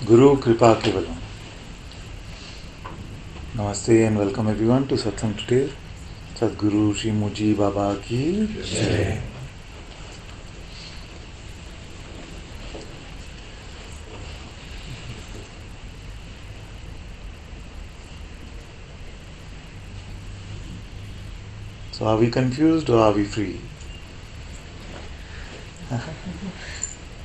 Guru Kripa Kevalam. Namaste and welcome everyone to Satsang today. Sadguru Shri Muji Baba ki Jai. So are we confused or are we free?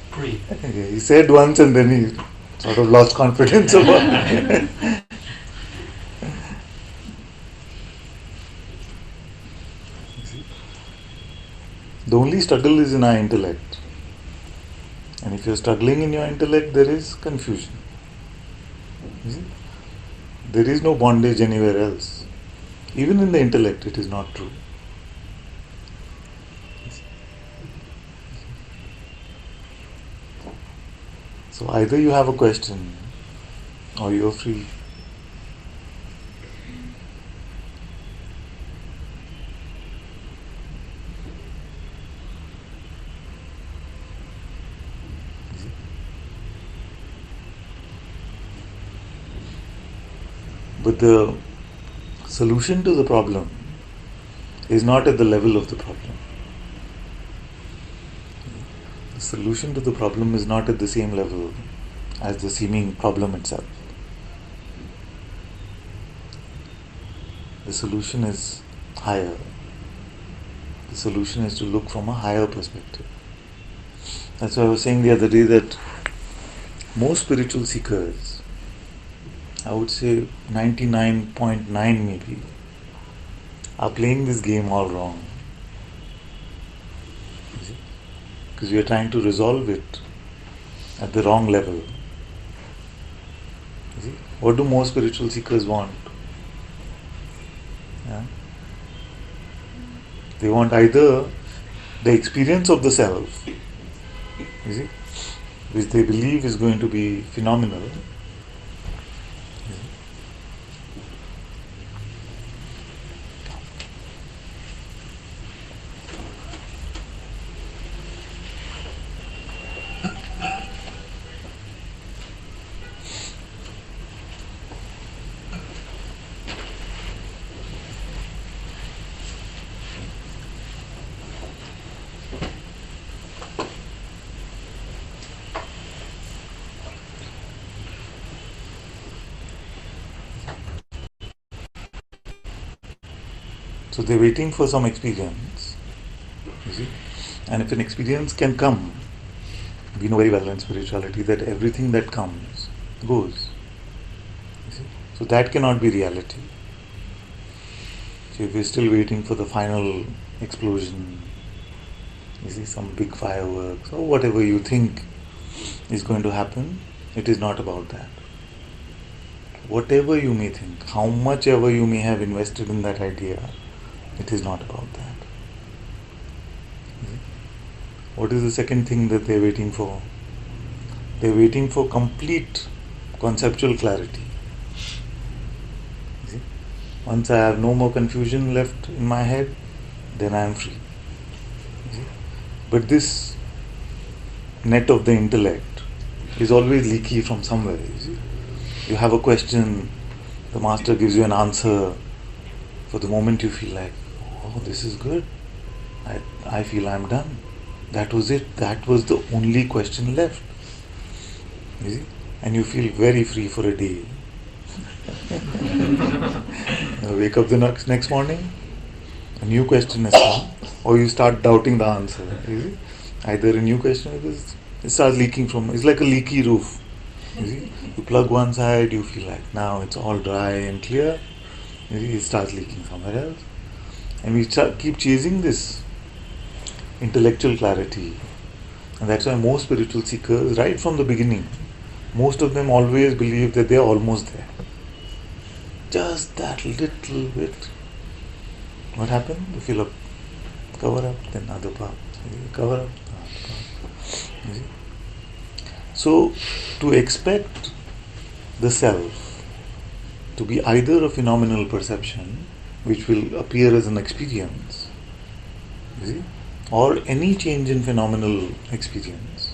Free. He said once and then he sort of lost confidence about it. The only struggle is in our intellect. And if you're struggling in your intellect, there is confusion. You see? There is no bondage anywhere else. Even in the intellect, it is not true. So either you have a question or you're free. But the solution to the problem is not at the level of the problem. The solution to the problem is not at the same level as the seeming problem itself. The solution is higher. The solution is to look from a higher perspective. That's why I was saying the other day that most spiritual seekers, I would say 99.9 maybe, are playing this game all wrong. Because we are trying to resolve it at the wrong level. You see? What do most spiritual seekers want? Yeah? They want either the experience of the self, you see, which they believe is going to be phenomenal. So they're waiting for some experience, you see. And if an experience can come, we know very well in spirituality that everything that comes goes. You see? So that cannot be reality. So if we're still waiting for the final explosion, you see, some big fireworks or whatever you think is going to happen, it is not about that. Whatever you may think, how much ever you may have invested in that idea, it is not about that. What is the second thing that they're waiting for? They're waiting for complete conceptual clarity. You see? Once I have no more confusion left in my head, then I am free. You see? But this net of the intellect is always leaky from somewhere. You see? You have a question, the master gives you an answer. For the moment you feel like, oh, this is good. I feel I'm done. That was it. That was the only question left. You see? And you feel very free for a day. You wake up the next morning, a new question has come, or you start doubting the answer. You see? Either a new question, it starts leaking from, it's like a leaky roof. You see? You plug one side, you feel like now it's all dry and clear. You see? It starts leaking somewhere else. And we keep chasing this intellectual clarity. And that's why most spiritual seekers, right from the beginning, most of them always believe that they are almost there. Just that little bit. What happened? They fill up, cover up, then other part. Cover up, other part. You see? So, to expect the self to be either a phenomenal perception, which will appear as an experience, you see, or any change in phenomenal experience,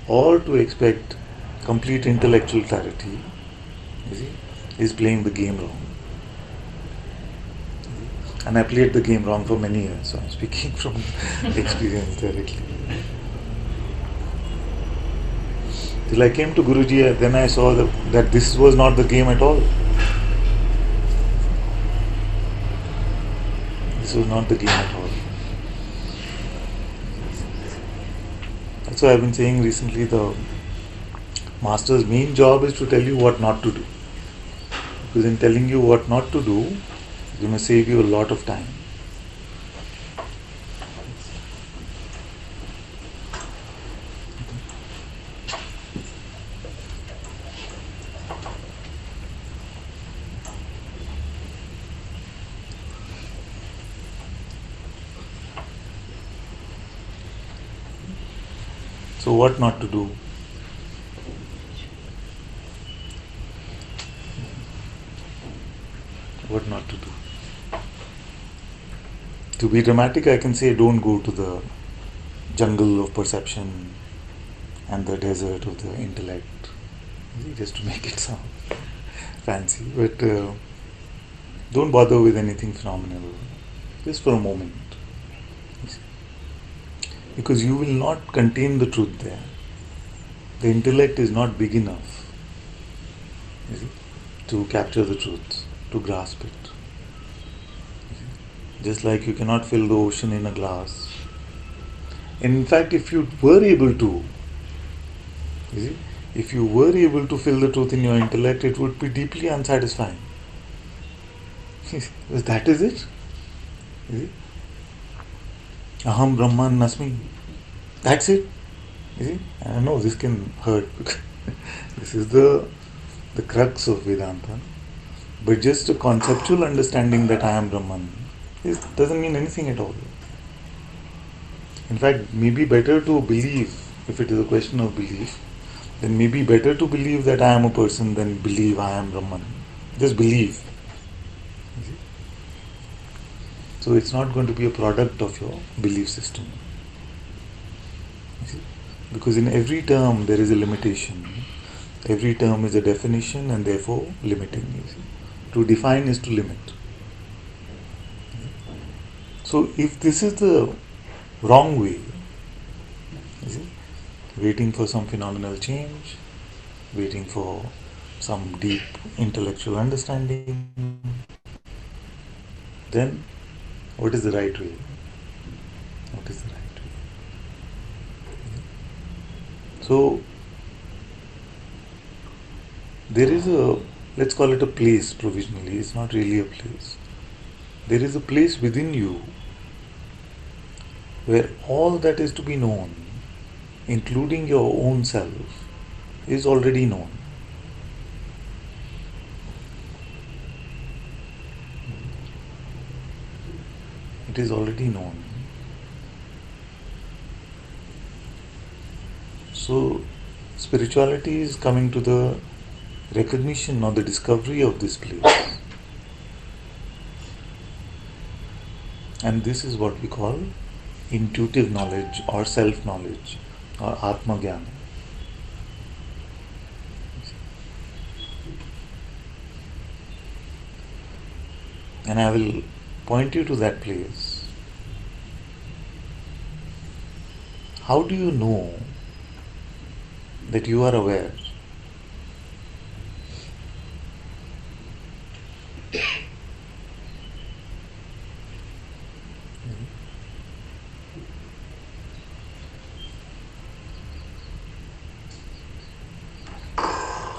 or to expect complete intellectual clarity, you see, is playing the game wrong. And I played the game wrong for many years, so I'm speaking from experience directly. Till I came to Guruji, then I saw that this was not the game at all. This was not the game at all. That's why I've been saying recently, the master's main job is to tell you what not to do. Because in telling you what not to do, it's going to save you a lot of time. So what not to do? What not to do? To be dramatic, I can say don't go to the jungle of perception and the desert of the intellect, just to make it sound fancy. But don't bother with anything phenomenal, just for a moment. Because you will not contain the truth there. The intellect is not big enough, you see, to capture the truth, to grasp it. Just like you cannot fill the ocean in a glass. And in fact, if you were able to, you see, if you were able to fill the truth in your intellect, it would be deeply unsatisfying. That is it. You see? Aham Brahman Nasmi. That's it. You see? I know this can hurt because this is the crux of Vedanta. But just a conceptual understanding that I am Brahman doesn't mean anything at all. In fact, maybe better to believe, if it is a question of belief, then maybe better to believe that I am a person than believe I am Brahman. Just believe. So it's not going to be a product of your belief system. You see? Because in every term there is a limitation. Every term is a definition and therefore limiting. You see? To define is to limit. So if this is the wrong way, you see, waiting for some phenomenal change, waiting for some deep intellectual understanding, then what is the right way? What is the right way? So there is a, let's call it a place provisionally, it's not really a place. There is a place within you where all that is to be known, including your own self, is already known. It is already known. So, spirituality is coming to the recognition or the discovery of this place. And this is what we call intuitive knowledge or self-knowledge or Atma Jnana. And I will point you to that place. How do you know that you are aware?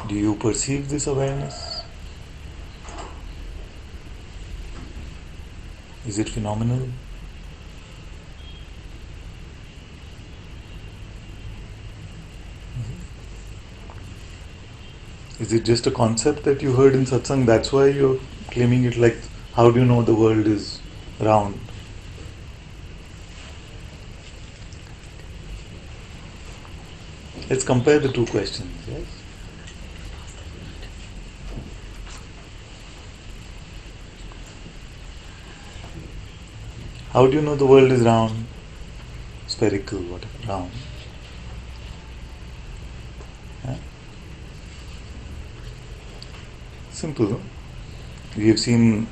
Do you perceive this awareness? Is it phenomenal? Is it just a concept that you heard in Satsang? That's why you're claiming it, like, how do you know the world is round? Let's compare the two questions, yes? How do you know the world is round? Spherical, whatever, round. Huh? Simple. No? We have seen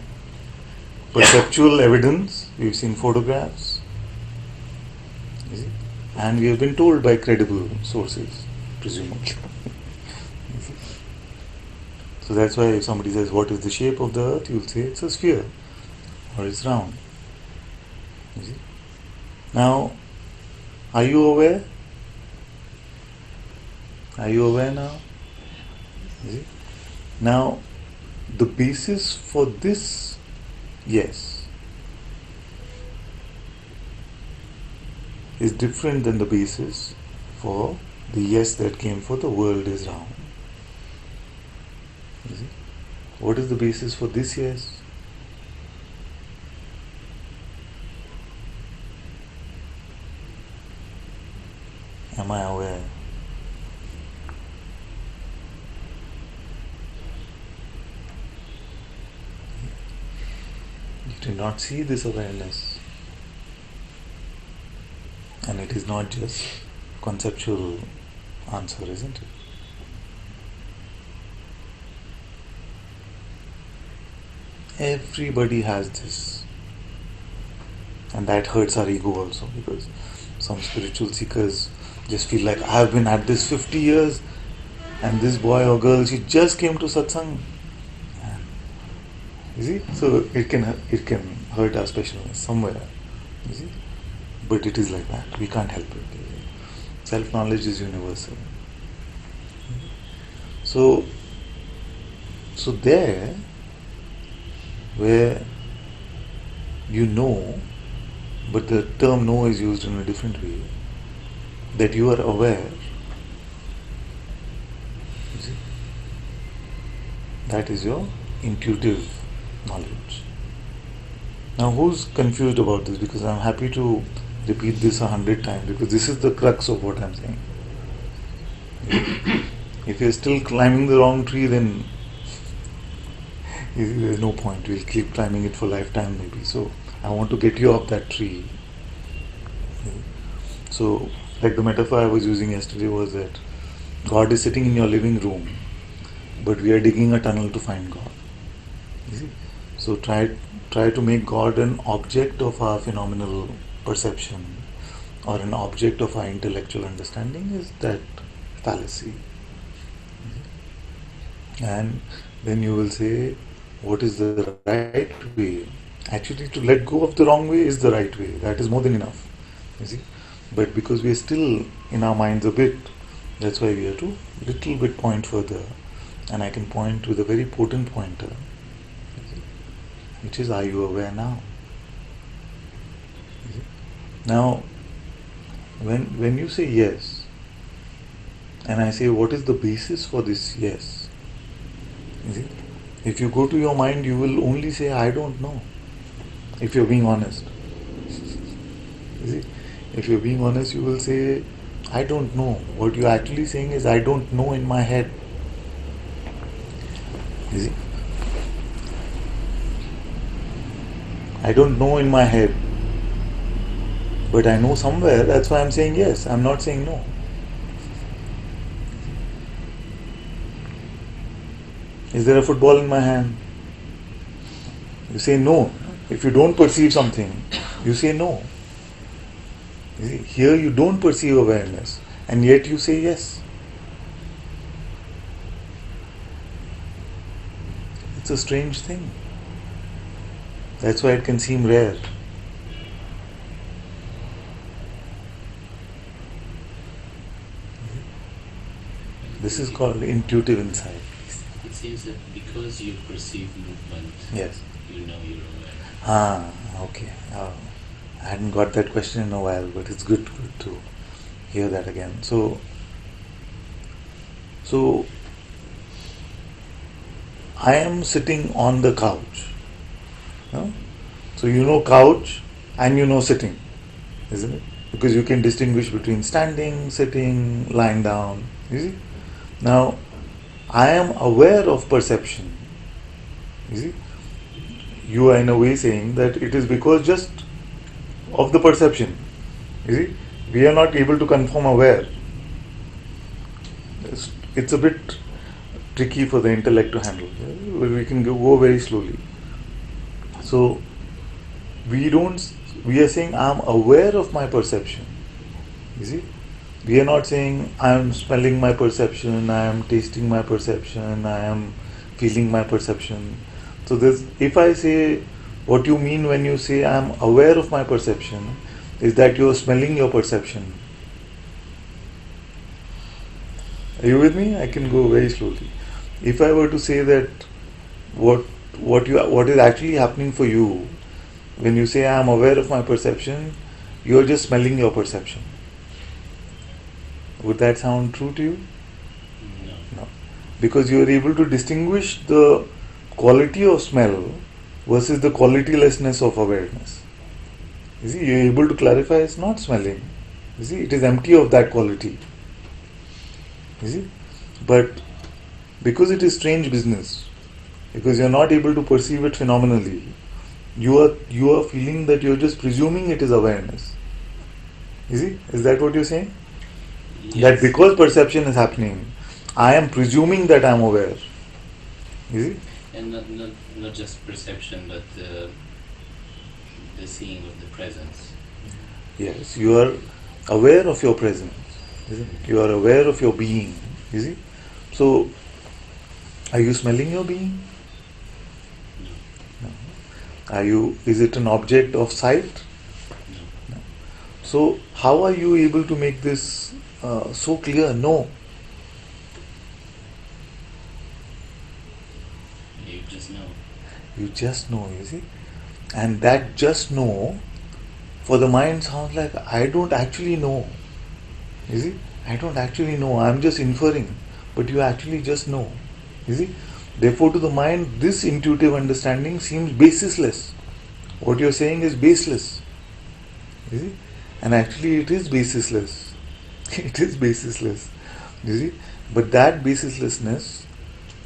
perceptual evidence, we have seen photographs, you see? And we have been told by credible sources, presumably. You see? So that's why if somebody says, what is the shape of the earth? You'll say it's a sphere or it's round. You see? Now, are you aware? Are you aware now? You see? Now, the basis for this, yes, is different than the basis for the yes that came for the world is round. You see? What is the basis for this yes? Am I aware? You do not see this awareness. And it is not just conceptual answer, isn't it? Everybody has this. And that hurts our ego also, because some spiritual seekers just feel like, I have been at this 50 years and this boy or girl, she just came to Satsang. You see? So it can hurt our specialness somewhere. You see? But it is like that. We can't help it. Self-knowledge is universal. So there, where you know, but the term know is used in a different way, that you are aware, you see, that is your intuitive knowledge. Now who's confused about this? Because I'm happy to repeat this 100 times, because this is the crux of what I'm saying. If you're still climbing the wrong tree, then there's no point. We'll keep climbing it for lifetime maybe. So I want to get you up that tree. So like the metaphor I was using yesterday was that God is sitting in your living room, but we are digging a tunnel to find God. You see? So try to make God an object of our phenomenal perception or an object of our intellectual understanding is that fallacy. And then you will say, what is the right way? Actually, to let go of the wrong way is the right way. That is more than enough. You see? But because we are still in our minds a bit, that's why we have to little bit point further. And I can point with a very potent pointer, which is, are you aware now? You see? Now, when you say yes, and I say, what is the basis for this yes? You see? If you go to your mind, you will only say, I don't know. If you're being honest. You see? If you're being honest, you will say, I don't know. What you're actually saying is, I don't know in my head. You see? I don't know in my head. But I know somewhere, that's why I'm saying yes. I'm not saying no. Is there a football in my hand? You say no. If you don't perceive something, you say no. You see, here you don't perceive awareness, and yet you say yes. It's a strange thing. That's why it can seem rare. This is called intuitive insight. It seems that because you perceive movement, yes, you know you're aware. Okay. I hadn't got that question in a while, but it's good to hear that again. So I am sitting on the couch. No? So you know couch and you know sitting, isn't it? Because you can distinguish between standing, sitting, lying down. You see? Now, I am aware of perception. You see? You are in a way saying that it is because just of the perception. You see? We are not able to confirm aware. It's a bit tricky for the intellect to handle. We can go very slowly. So we don't. We are saying I'm aware of my perception. You see, we are not saying I am smelling my perception, I am tasting my perception, I am feeling my perception. So this, if I say what you mean when you say I am aware of my perception, is that you are smelling your perception. Are you with me? I can go very slowly. If I were to say that what what is actually happening for you when you say I am aware of my perception, you are just smelling your perception. Would that sound true to you? No. No. Because you are able to distinguish the quality of smell versus the qualitylessness of awareness. You see, you are able to clarify it's not smelling. You see, it is empty of that quality. You see? But because it is strange business, because you are not able to perceive it phenomenally, you are feeling that you are just presuming it is awareness. You see? Is that what you are saying? Yes. That because perception is happening, I am presuming that I am aware. You see? And not just perception, but the seeing of the presence. Yes, you are aware of your presence. You see? You are aware of your being. You see? So, are you smelling your being? No. No. Are you? Is it an object of sight? No. No. So, how are you able to make this so clear? No. You just know. You just know, you see. And that just know, for the mind sounds like I don't actually know. You see? I don't actually know. I'm just inferring. But you actually just know. You see? Therefore, to the mind, this intuitive understanding seems basisless. What you're saying is baseless. You see? And actually, it is basisless. It is basisless. You see? But that basislessness,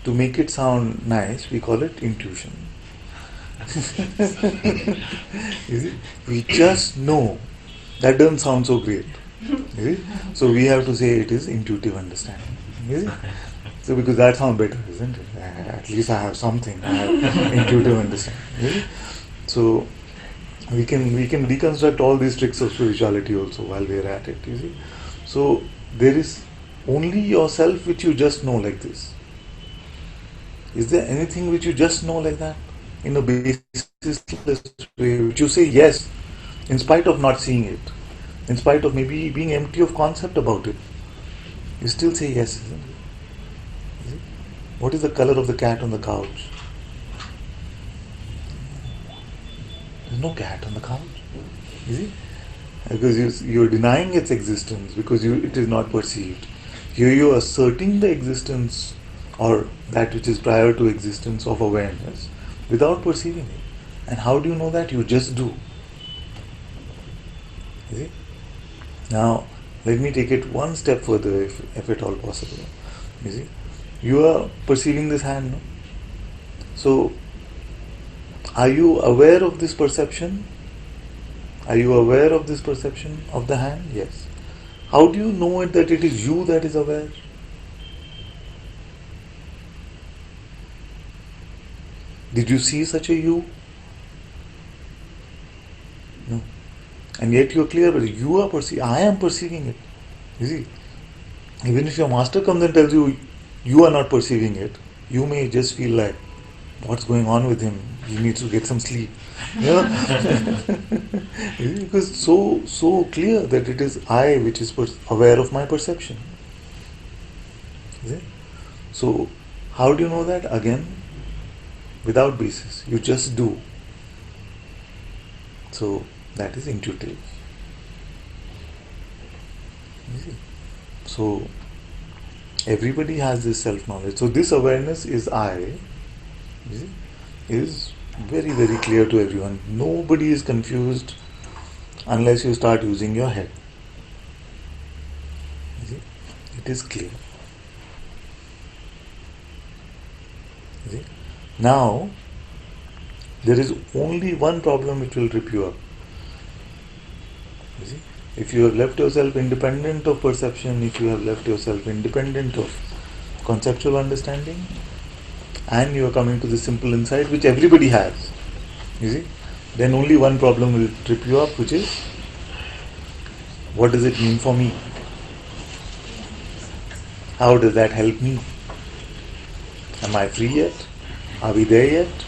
to make it sound nice, we call it intuition. You see? We just know. That doesn't sound so great. You see? So we have to say it is intuitive understanding. You see? So because that sounds better, isn't it? At least I have something. I have intuitive understanding. You see? So we can reconstruct all these tricks of spirituality also while we are at it. You see? So there is only yourself which you just know like this. Is there anything which you just know like that? In a baseless way, which you say yes, in spite of not seeing it, in spite of maybe being empty of concept about it, you still say yes, isn't it? Is it? What is the color of the cat on the couch? There's no cat on the couch. Is it? Because you're denying its existence because it is not perceived. Here you are asserting the existence or that which is prior to existence of awareness without perceiving it. And how do you know that? You just do. You see? Now, let me take it one step further if at all possible. You see? You are perceiving this hand, no? So, are you aware of this perception? Are you aware of this perception of the hand? Yes. How do you know it that it is you that is aware? Did you see such a you? No. And yet you are clear, but you are perceiving. I am perceiving it. You see, even if your master comes and tells you you are not perceiving it, you may just feel like, what's going on with him? He needs to get some sleep. Yeah. Because so clear that it is I which is aware of my perception. Is it? So how do you know that? Again, without basis. You just do. So that is intuitive. You see? So everybody has this self-knowledge. So this awareness is I. You see? Is very, very clear to everyone. Nobody is confused unless you start using your head. You see? It is clear. You see? Now, there is only one problem which will trip you up. You see? If you have left yourself independent of perception, if you have left yourself independent of conceptual understanding, and you are coming to the simple insight which everybody has, you see, then only one problem will trip you up, which is, what does it mean for me? How does that help me? Am I free yet? Are we there yet?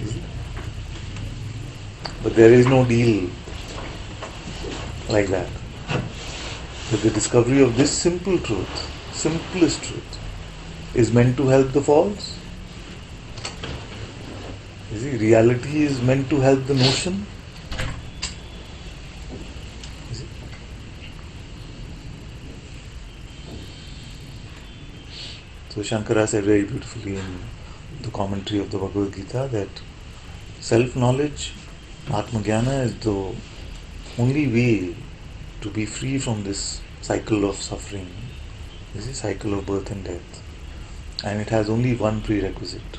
You see? But there is no deal like that. But the discovery of this simple truth, simplest truth, is meant to help the false. You see, reality is meant to help the notion. You see? So Shankara said very beautifully in the commentary of the Bhagavad Gita that self-knowledge, Atma-Jnana, is the only way to be free from this cycle of suffering, this is cycle of birth and death. And it has only one prerequisite.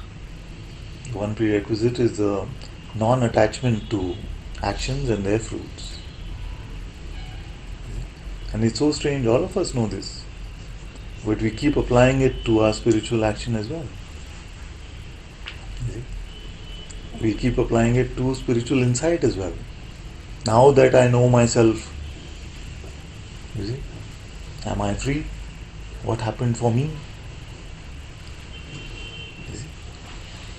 The one prerequisite is the non-attachment to actions and their fruits. And it's so strange, all of us know this, but we keep applying it to our spiritual action as well. You see? We keep applying it to spiritual insight as well. Now that I know myself, you see, am I free? What happened for me? You see?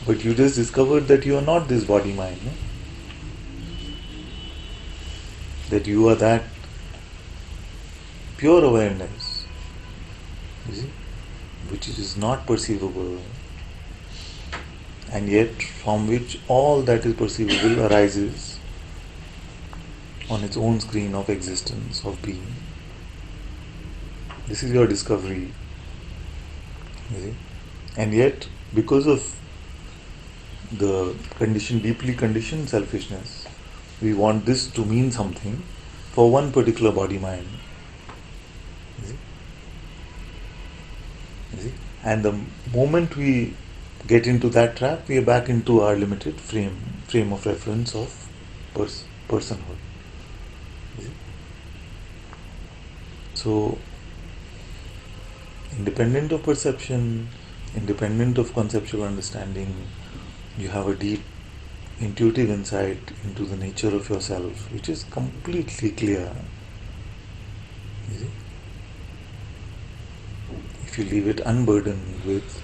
But you just discovered that you are not this body-mind, no? That you are that pure awareness, you see, which is not perceivable, and yet from which all that is perceivable arises on its own screen of existence, of being. This is your discovery, you see. And yet, because of the deeply conditioned selfishness, we want this to mean something for one particular body-mind. You see? You see? And the moment we get into that trap, we are back into our limited frame of reference of personhood. You see? So, independent of perception, independent of conceptual understanding, you have a deep intuitive insight into the nature of yourself, which is completely clear. You see? If you leave it unburdened with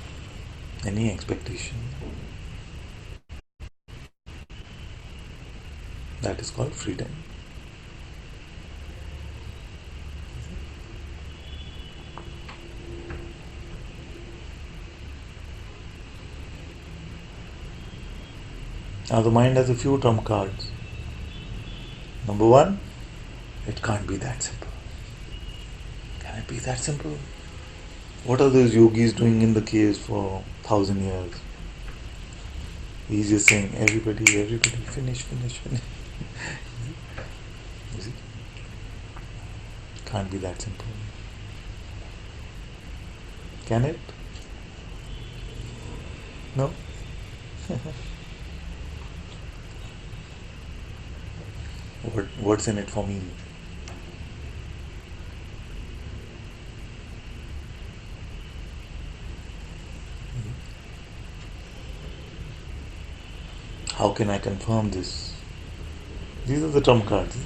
any expectation, that is called freedom. Now the mind has a few trump cards. Number one, it can't be that simple. Can it be that simple? What are those yogis doing in the caves for 1,000 years? He's just saying, everybody, finish. You see? Can't be that simple. Can it? No? What's in it for me? How can I confirm this? These are the trump cards.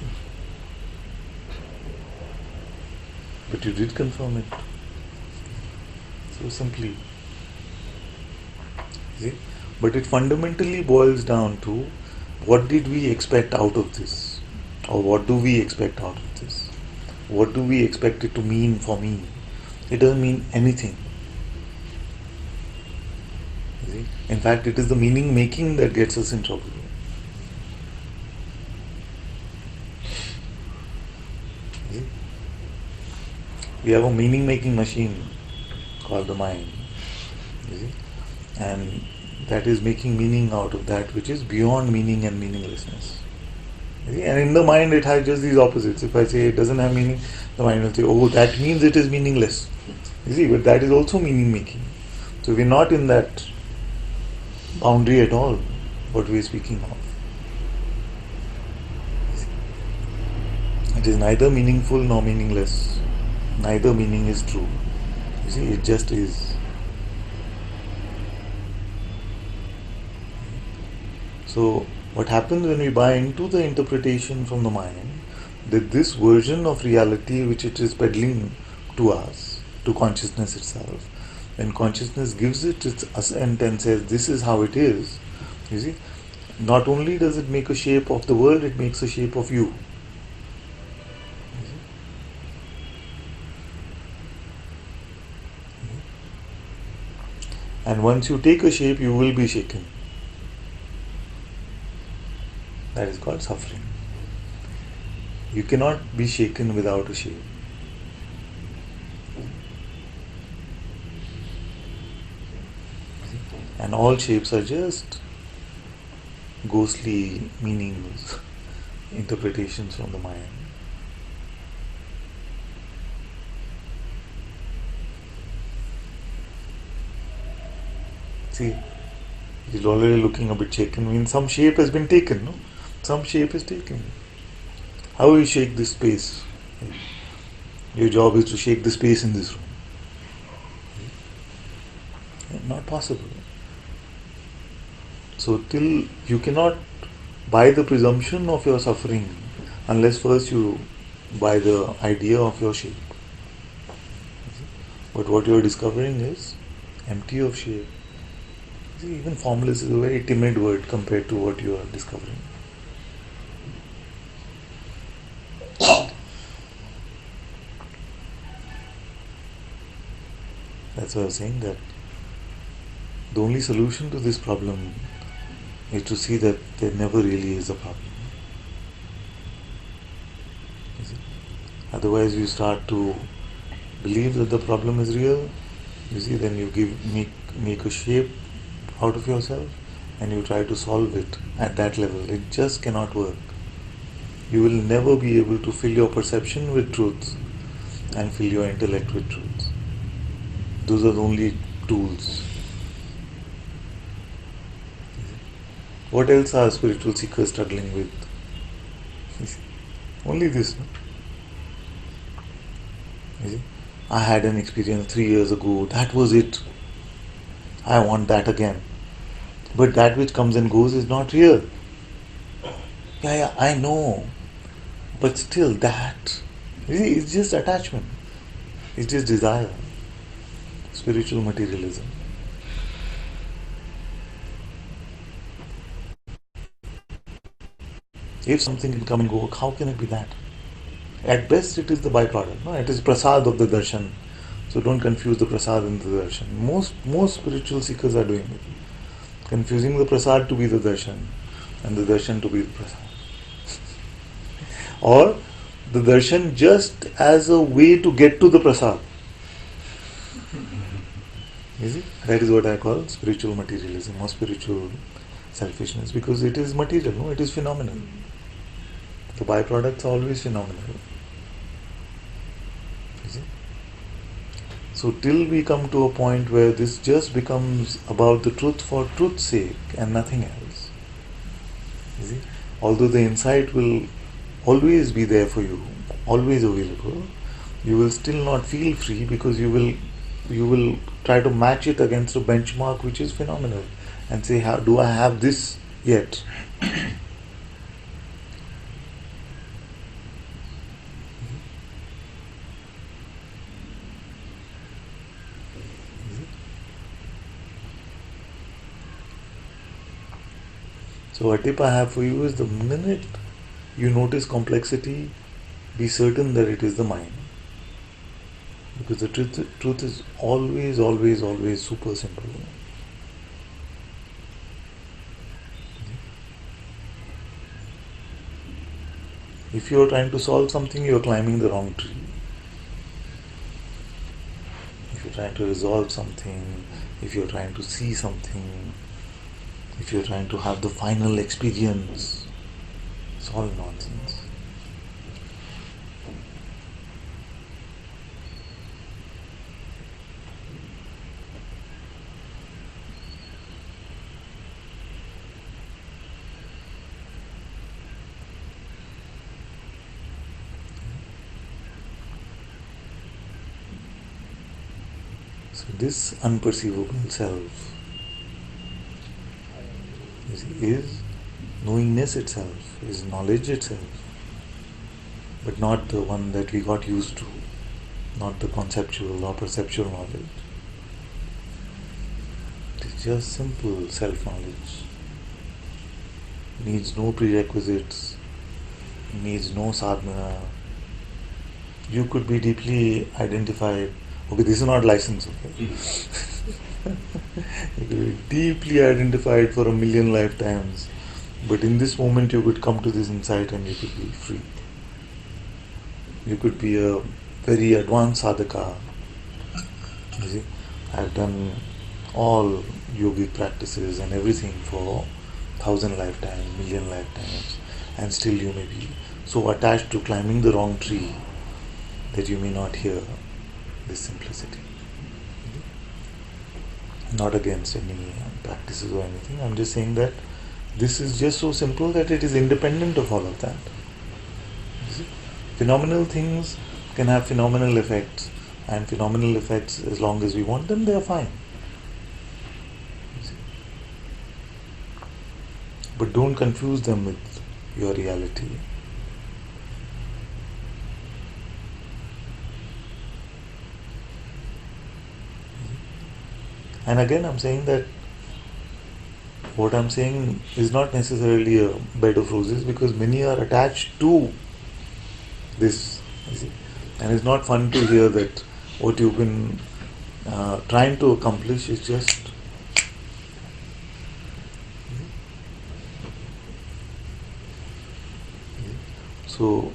But you did confirm it. So simply. See? But it fundamentally boils down to, what did we expect out of this? Or what do we expect out of this? What do we expect it to mean for me? It doesn't mean anything. You see? In fact, it is the meaning making that gets us in trouble. You see? We have a meaning making machine called the mind. You see? And that is making meaning out of that which is beyond meaning and meaninglessness. And in the mind it has just these opposites. If I say it doesn't have meaning, the mind will say, oh, that means it is meaningless. You see, but that is also meaning making. So we're not in that boundary at all, what we're speaking of. It is neither meaningful nor meaningless. Neither meaning is true. You see, it just is. So, what happens when we buy into the interpretation from the mind that this version of reality which it is peddling to us, to consciousness itself, when consciousness gives it its assent and says this is how it is, you see, not only does it make a shape of the world, it makes a shape of you. And once you take a shape, you will be shaken. That is called suffering. You cannot be shaken without a shape. And all shapes are just ghostly, meaningless interpretations from the mind. See, he's already looking a bit shaken. I mean, some shape has been taken, no? Some shape is taken. How will you shake this space? Your job is to shake the space in this room. Not possible. So, till you cannot buy the presumption of your suffering unless first you buy the idea of your shape. But what you are discovering is empty of shape. See, even formless is a very timid word compared to what you are discovering. That's why I was saying that the only solution to this problem is to see that there never really is a problem. Otherwise, you start to believe that the problem is real. You see, then you make a shape out of yourself and you try to solve it at that level. It just cannot work. You will never be able to fill your perception with truth and fill your intellect with truth. Those are the only tools. What else are spiritual seekers struggling with? Only this. No? You see? I had an experience 3 years ago. That was it. I want that again. But that which comes and goes is not real. Yeah, I know. But still, that. You see, it's just attachment. It's just desire. Spiritual materialism. If something can come and go, how can it be that? At best, it is the byproduct. No? It is prasad of the darshan. So don't confuse the prasad and the darshan. Most spiritual seekers are doing it. Confusing the prasad to be the darshan and the darshan to be the prasad. Or the darshan just as a way to get to the prasad. Is it? That is what I call spiritual materialism or spiritual selfishness, because it is material, no? It is phenomenal. The byproducts are always phenomenal. Is it? So till we come to a point where this just becomes about the truth for truth's sake and nothing else. You see? Although the insight will always be there for you, always available, you will still not feel free because you will try to match it against a benchmark which is phenomenal and say, how do I have this yet? So a tip I have for you is, the minute you notice complexity, be certain that it is the mind. Because the truth is always, always, always super simple. If you are trying to solve something, you are climbing the wrong tree. If you are trying to resolve something, if you are trying to see something, if you are trying to have the final experience, it's all nonsense. So this unperceivable self is knowingness itself, is knowledge itself, but not the one that we got used to, not the conceptual or perceptual knowledge. It is just simple self-knowledge. Needs no prerequisites, needs no sadhana. You could be deeply identified. Okay, this is not license, okay? You could be deeply identified for 1,000,000 lifetimes, but in this moment you could come to this insight and you could be free. You could be a very advanced sadhaka. You see, I've done all yogic practices and everything for 1,000 lifetimes, 1,000,000 lifetimes, and still you may be so attached to climbing the wrong tree that you may not hear this simplicity. Not against any practices or anything. I'm just saying that this is just so simple that it is independent of all of that. You see? Phenomenal things can have phenomenal effects, and phenomenal effects, as long as we want them, they are fine. You see? But don't confuse them with your reality. And again, I'm saying that what I'm saying is not necessarily a bed of roses, because many are attached to this, you see. And it's not fun to hear that what you've been trying to accomplish is just so,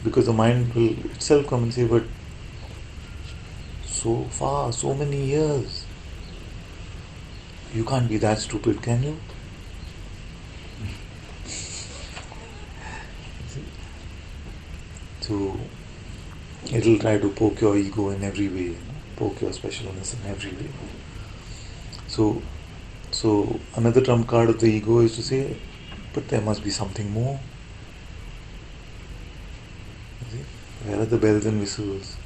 because the mind will itself come and say, but so far, so many years, you can't be that stupid, can you? So it'll try to poke your ego in every way, poke your specialness in every way. So another trump card of the ego is to say, but there must be something more. You see? Where are the bells and whistles?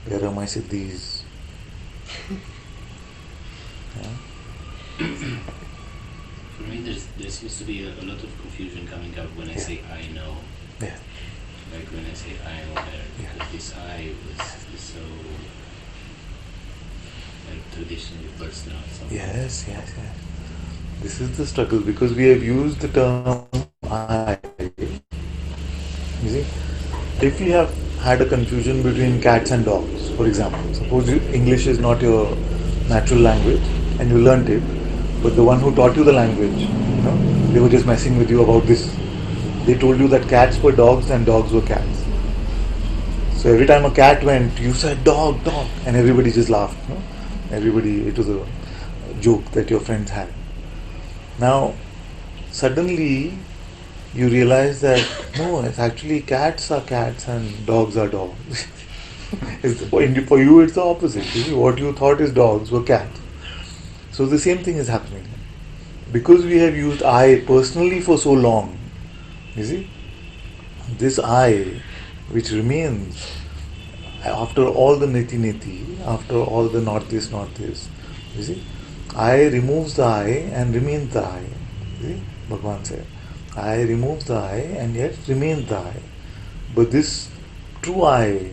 Where are my siddhis? Yeah? For me, there seems to be a lot of confusion coming up when I say I know. Yeah. Like when I say I am aware, because this I is so like traditionally personal. Yes. This is the struggle, because we have used the term I. You see, if we have had a confusion between cats and dogs, for example, suppose English is not your natural language and you learnt it, but the one who taught you the language, they were just messing with you about this. They told you that cats were dogs and dogs were cats. So every time a cat went, you said dog, and everybody just laughed. Everybody, it was a joke that your friends had. Now, suddenly you realize that no, it's actually cats are cats and dogs are dogs. For you, it's the opposite. You see, what you thought is dogs were cats. So the same thing is happening. Because we have used I personally for so long, you see, this I, which remains after all the neti, after all the not this, you see, I removes the I and remains the I. You see, Bhagavan said, I removes the I and yet remains the I. But this true I,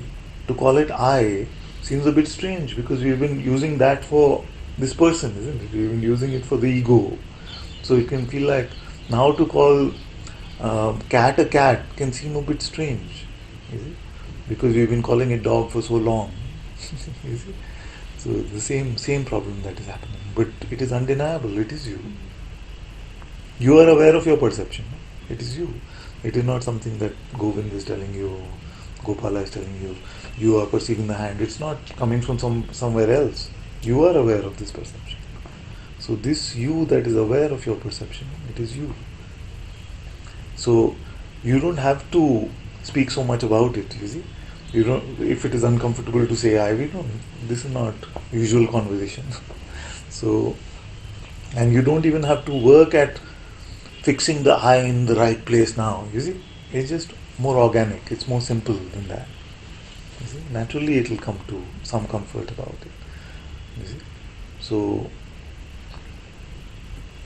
to call it I, seems a bit strange, because we've been using that for this person, isn't it? We've been using it for the ego. So it can feel like now to call cat a cat can seem a bit strange, you see? Because we've been calling it dog for so long. You see? So the same problem that is happening. But it is undeniable, it is you. You are aware of your perception. It is you. It is not something that Govind is telling you, Gopala is telling you. You are perceiving the hand. It's not coming from somewhere else. You are aware of this perception. So this you that is aware of your perception, it is you. So you don't have to speak so much about it, you see. You don't, if it is uncomfortable to say I, we don't. This is not usual conversation. So, and you don't even have to work at fixing the I in the right place now, you see. It's just more organic, it's more simple than that. You see? Naturally it will come to some comfort about it. You see? So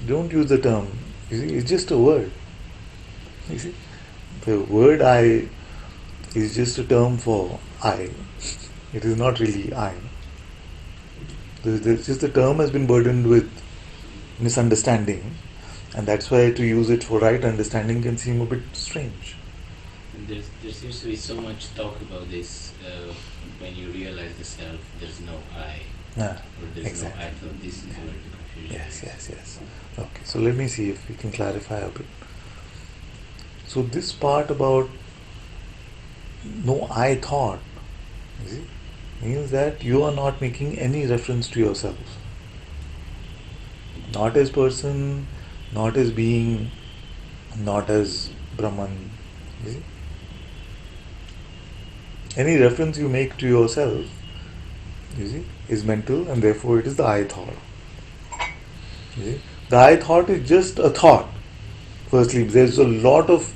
don't use the term. You see, it's just a word. You see, the word I is just a term for I. It is not really I. Just the term has been burdened with misunderstanding, and that's why to use it for right understanding can seem a bit strange. And there seems to be so much talk about this when you realize the self, there's no I, Ah, or there's exactly. no I thought. This is where the confusion Yes, is. yes, yes. Okay, so let me see if we can clarify a bit. So this part about no I thought, you see, means that you are not making any reference to yourself. Not as person, not as being, not as Brahman. You see? Any reference you make to yourself, you see, is mental, and therefore it is the I thought. You see? The I thought is just a thought. Firstly, there's a lot of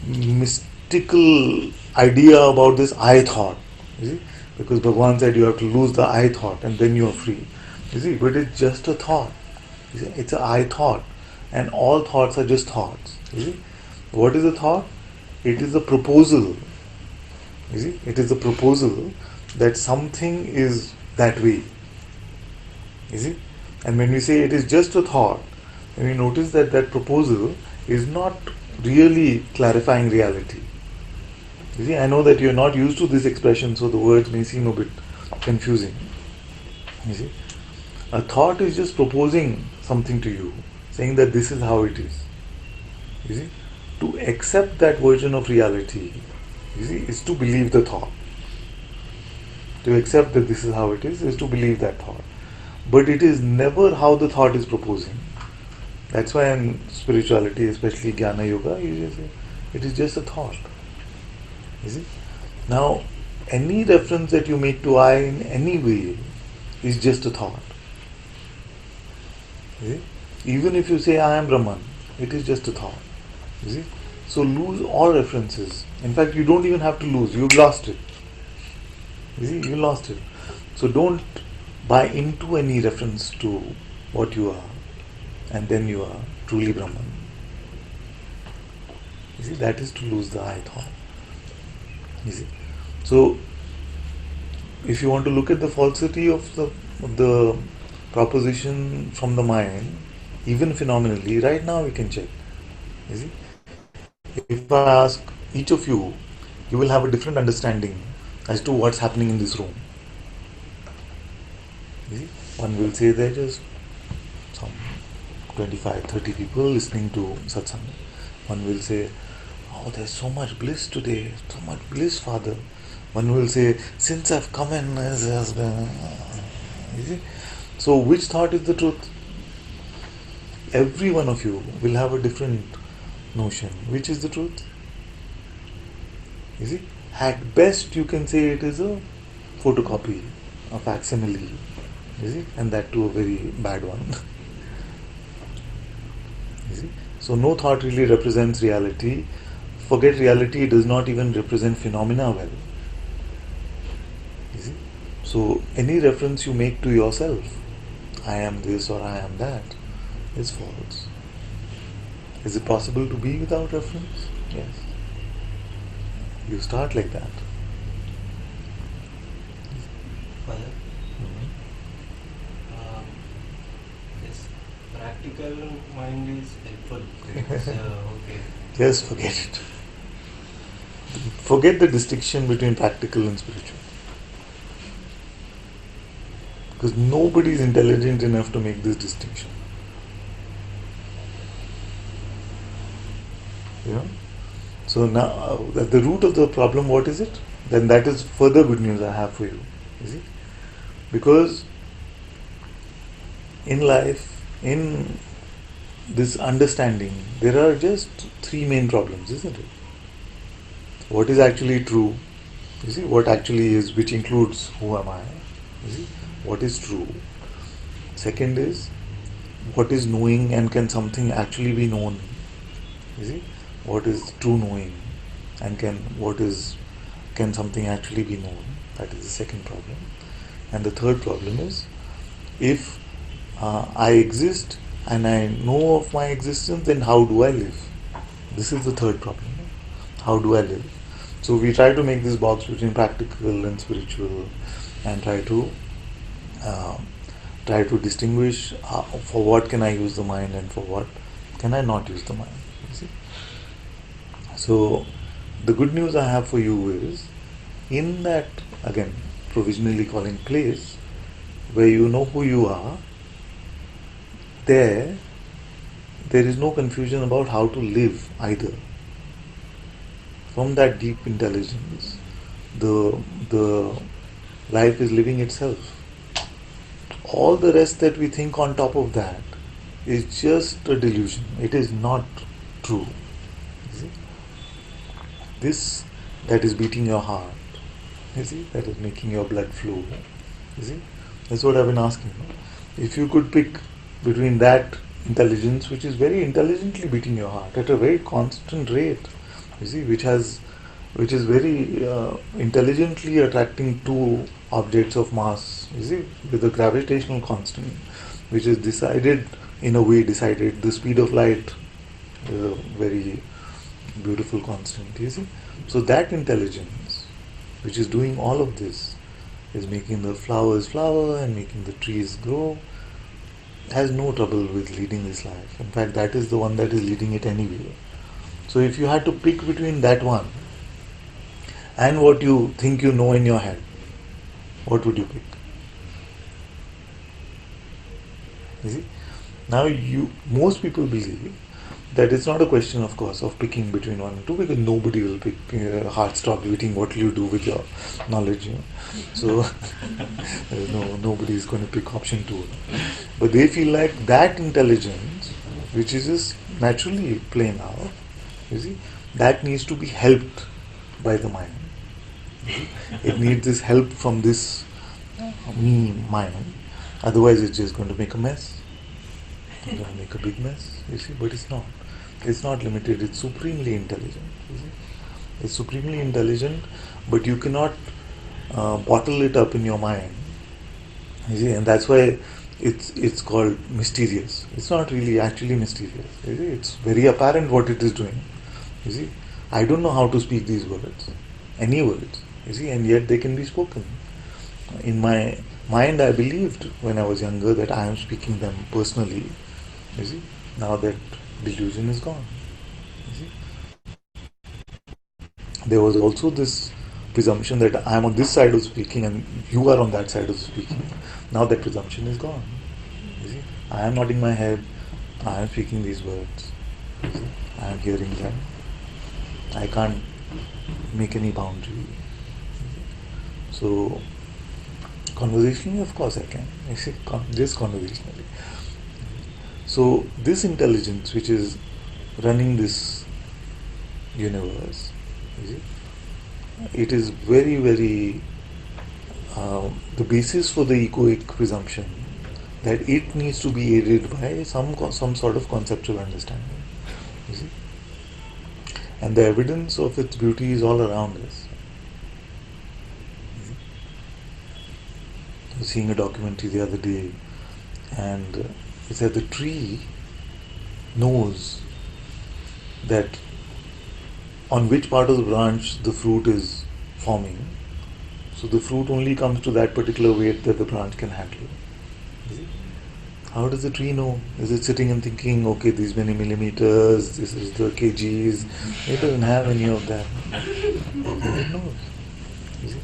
mystical idea about this I thought. You see? Because Bhagavan said you have to lose the I thought and then you are free. You see, but it's just a thought. You see? It's a I thought. And all thoughts are just thoughts. You see? What is a thought? It is a proposal. You see? It is a proposal that something is that way. You see? And when we say it is just a thought, then we notice that that proposal is not really clarifying reality. You see, I know that you're not used to this expression, so the words may seem a bit confusing. You see, a thought is just proposing something to you, saying that this is how it is. You see, to accept that version of reality, you see, is to believe the thought. To accept that this is how it is to believe that thought. But it is never how the thought is proposing. That's why in spirituality, especially Jnana Yoga, you just say, it is just a thought. You see? Now, any reference that you make to I in any way is just a thought. You see? Even if you say I am Brahman, it is just a thought. You see? So lose all references. In fact, you don't even have to lose. You've lost it. You see? You lost it. So don't buy into any reference to what you are, and then you are truly Brahman. You see? That is to lose the I thought. You see? So if you want to look at the falsity of the proposition from the mind, even phenomenally, right now we can check. You see, if I ask each of you will have a different understanding as to what's happening in this room. You see, one will say there is some 25, 30 people listening to Satsang. One will say, oh, there's so much bliss today, so much bliss, Father. One will say, since I've come in, has been. You see? So, which thought is the truth? Every one of you will have a different notion. Which is the truth? You see? At best, you can say it is a photocopy, a facsimile. You see? And that too a very bad one. You see? So, no thought really represents reality. Forget reality, it does not even represent phenomena well. You see? So, any reference you make to yourself, I am this or I am that, is false. Is it possible to be without reference? Yes. You start like that. Father, Mhm. this practical mind is helpful. It's okay. Just forget it. Forget the distinction between practical and spiritual. Because nobody is intelligent enough to make this distinction. You know? So now, at the root of the problem, what is it? Then that is further good news I have for you. You see? Because in life, in this understanding, there are just three main problems, isn't it? What is actually true? You see, what actually is, which includes who am I? You see, what is true? Second is, what is knowing and can something actually be known? You see, what is true knowing and can something actually be known? That is the second problem. And the third problem is, If I exist and I know of my existence, then how do I live? This is the third problem. How do I live? So we try to make this box between practical and spiritual, and uh, try to distinguish for what can I use the mind and for what can I not use the mind. You see? So the good news I have for you is, in that, again, provisionally calling place, where you know who you are, there is no confusion about how to live either. From that deep intelligence, the life is living itself. All the rest that we think on top of that is just a delusion. It is not true. You see? This that is beating your heart, you see, that is making your blood flow. You see, that's what I've been asking. If you could pick between that intelligence, which is very intelligently beating your heart at a very constant rate, you see, which is very intelligently attracting two objects of mass, you see, with a gravitational constant, which is decided, in a way decided, the speed of light is a very beautiful constant, you see. So that intelligence, which is doing all of this, is making the flowers flower and making the trees grow, has no trouble with leading this life. In fact, that is the one that is leading it anyway. So if you had to pick between that one and what you think you know in your head, what would you pick? You see? Now most people believe that it's not a question, of course, of picking between one and two, because nobody will pick. Heart stop beating. What will you do with your knowledge? So nobody is going to pick option two. But they feel like that intelligence, which is just naturally playing out, you see, that needs to be helped by the mind. It needs this help from this me mind. Otherwise, it's just going to make a mess. It's going to make a big mess. You see, but it's not. It's not limited. It's supremely intelligent. You see? It's supremely intelligent, but you cannot bottle it up in your mind. You see, and that's why it's called mysterious. It's not really actually mysterious. You see? It's very apparent what it is doing. You see, I don't know how to speak these words, any words. You see, and yet they can be spoken. In my mind, I believed when I was younger that I am speaking them personally. You see, now that delusion is gone. You see, there was also this presumption that I am on this side of speaking and you are on that side of speaking. Now that presumption is gone. You see, I am nodding my head. I am speaking these words. You see, I am hearing them. I can't make any boundary. So, conversationally, of course, I can. I say just conversationally. So, this intelligence, which is running this universe, you see, it is very, very the basis for the egoic presumption that it needs to be aided by some sort of conceptual understanding. You see, and the evidence of its beauty is all around us. I was seeing a documentary the other day, and it said the tree knows that on which part of the branch the fruit is forming. So the fruit only comes to that particular weight that the branch can handle. How does the tree know? Is it sitting and thinking, okay, these many millimeters, this is the kgs? It doesn't have any of that. It knows. You see?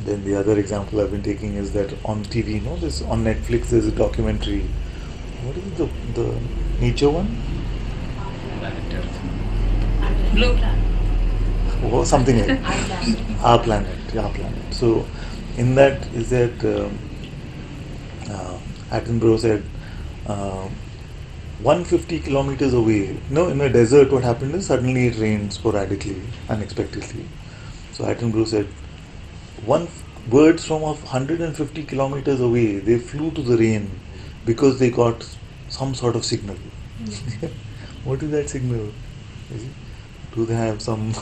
Then the other example I've been taking is that on TV, this on Netflix there's a documentary. What is it, the nature one? Planet Earth. Blue planet. Or something like Our planet. our planet. So in that is that Attenborough said 150 kilometers away. In a desert, what happened is suddenly it rained sporadically, unexpectedly. So Attenborough said birds from 150 kilometers away, they flew to the rain because they got some sort of signal. What is that signal? Do they have some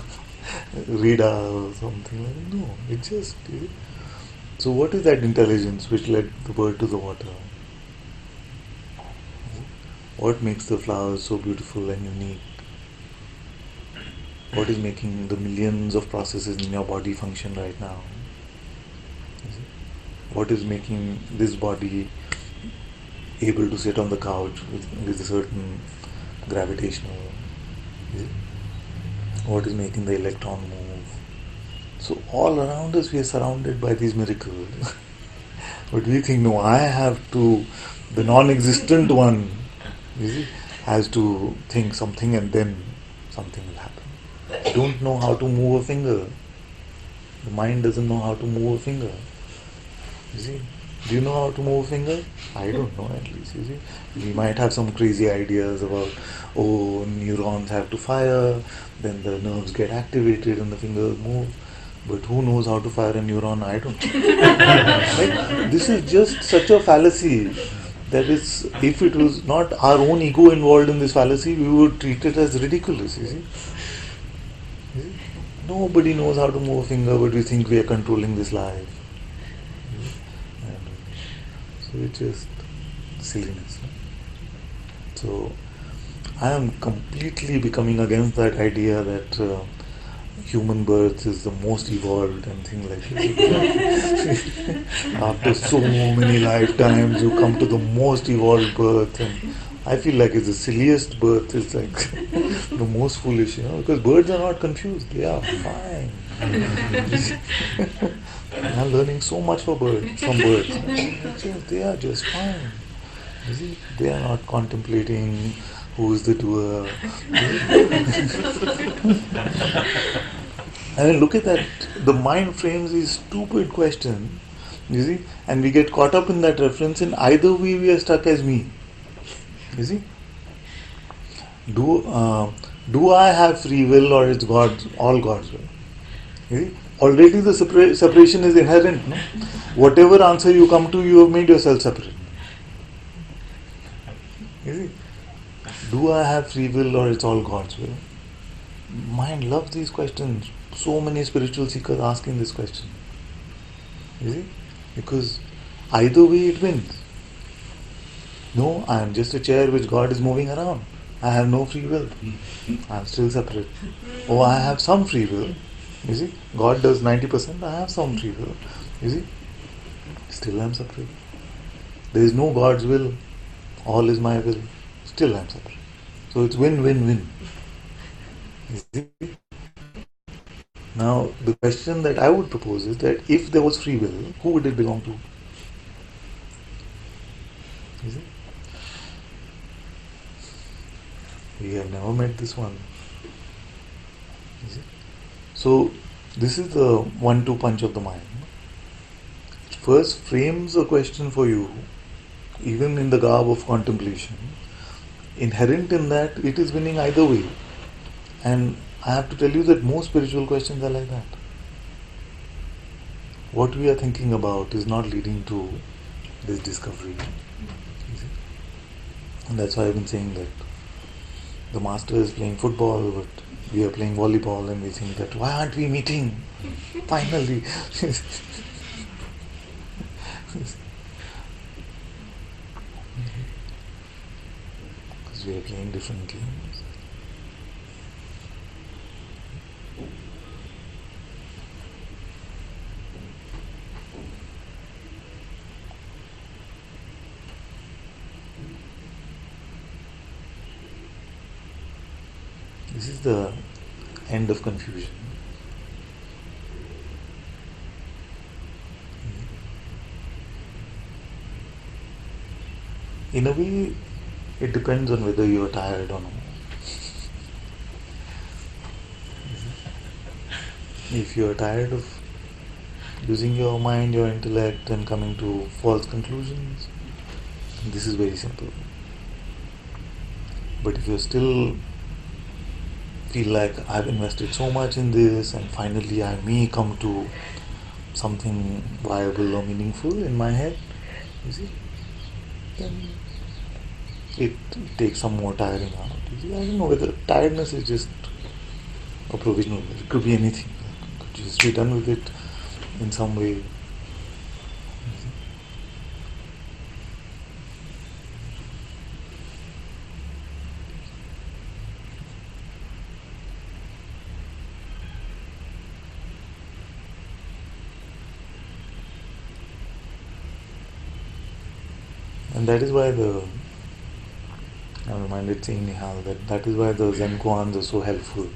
radar or something? No, it's just So what is that intelligence which led the bird to the water? What makes the flowers so beautiful and unique? What is making the millions of processes in your body function right now? What is making this body able to sit on the couch with a certain gravitational? What is making the electron move? So all around us we are surrounded by these miracles. But we think, no, I have to, the non-existent one, you see, has to think something and then something will happen. I don't know how to move a finger. The mind doesn't know how to move a finger. You see, do you know how to move a finger? I don't know, at least. You see, we might have some crazy ideas about, oh, neurons have to fire, then the nerves get activated and the fingers move. But who knows how to fire a neuron? I don't know. Like, this is just such a fallacy that is, if it was not our own ego involved in this fallacy, we would treat it as ridiculous. You see? Nobody knows how to move a finger, but we think we are controlling this life. And so it's just silliness. So I am completely becoming against that idea that human birth is the most evolved and things like that. After so many lifetimes, you come to the most evolved birth, and I feel like it's the silliest birth. It's like the most foolish, because birds are not confused. They are fine. I'm learning so much from birds. They are just fine. You see, they are not contemplating who is the doer. I mean, look at that. The mind frames these stupid questions, you see, and we get caught up in that reference. In either way, we are stuck as me. You see, do I have free will, or it's God's, all God's will? You see, already the separation is inherent. No, whatever answer you come to, you have made yourself separate. You see, do I have free will, or it's all God's will? Mind loves these questions. So many spiritual seekers asking this question. You see? Because either way it wins. No, I am just a chair which God is moving around. I have no free will. I am still separate. Oh, I have some free will. You see? God does 90%, I have some free will. You see? Still I am separate. There is no God's will. All is my will. Still I am separate. So it's win, win, win. You see? Now, the question that I would propose is that if there was free will, who would it belong to? Is it? We have never met this one. Is it? So, this is the 1-2 punch of the mind. First frames a question for you, even in the garb of contemplation. Inherent in that, it is winning either way. And I have to tell you that most spiritual questions are like that. What we are thinking about is not leading to this discovery. And that's why I've been saying that the master is playing football, but we are playing volleyball, and we think that why aren't we meeting? Finally. Because we are playing different games. This is the end of confusion. In a way, it depends on whether you are tired or not. If you are tired of using your mind, your intellect, and coming to false conclusions, this is very simple. But if you still feel like I've invested so much in this and finally I may come to something viable or meaningful in my head, you see, then it takes some more tiring out. You see, I don't know whether tiredness is just a provisional. It could be anything. Could you just be done with it in some way? And that is why I'm reminded saying Nihal that is why the Zen koans are so helpful.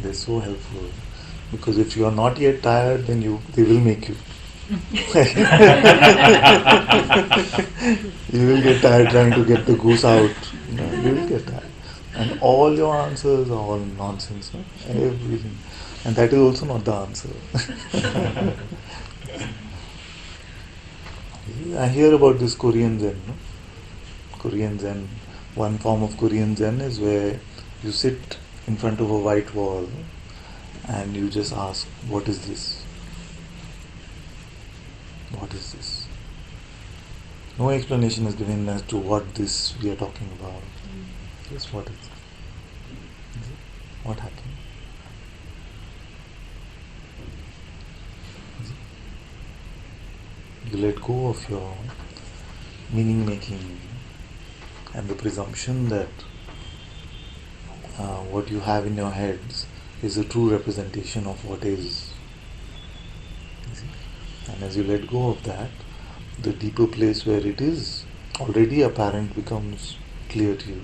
They're so helpful. Because if you are not yet tired, then they will make you. You will get tired trying to get the goose out. You will get tired. And all your answers are all nonsense. No? Everything. And that is also not the answer. I hear about this Korean Zen. No? Korean Zen. One form of Korean Zen is where you sit in front of a white wall and you just ask, what is this? What is this? No explanation is given as to what this we are talking about. Just what is it? What happened? You let go of your meaning making and the presumption that what you have in your heads is a true representation of what is. You see? And as you let go of that, the deeper place where it is already apparent becomes clear to you.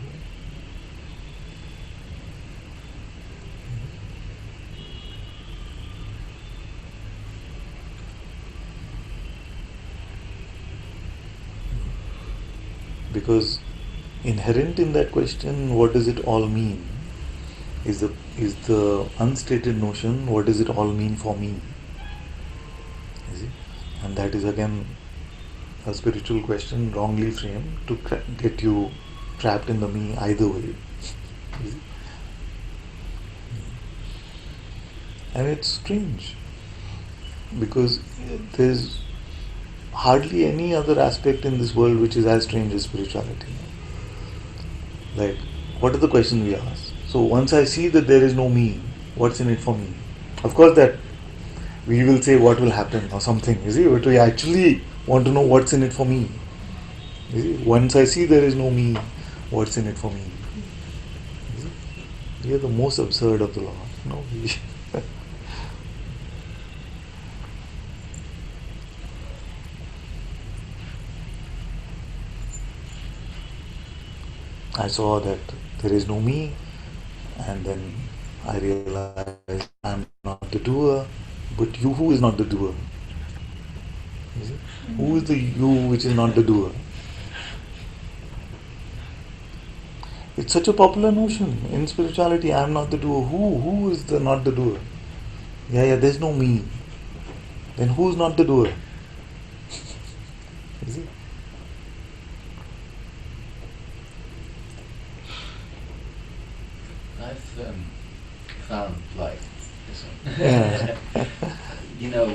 Because inherent in that question, what does it all mean, is the unstated notion, what does it all mean for me? You see? And that is again a spiritual question wrongly framed to get you trapped in the me either way. You see? And it's strange because there's hardly any other aspect in this world which is as strange as spirituality. Like, what are the questions we ask? So once I see that there is no me, what's in it for me? Of course that we will say what will happen or something, you see, but we actually want to know what's in it for me. You see? Once I see there is no me, what's in it for me? You see? We are the most absurd of the lot. No, I saw that there is no me, and then I realized I'm not the doer, but you who is not the doer? You see? Who is the you which is not the doer? It's such a popular notion in spirituality. I'm not the doer. Who is the not the doer? Yeah, there's no me. Then who's not the doer? You see? I've found like this one. Yeah. You know,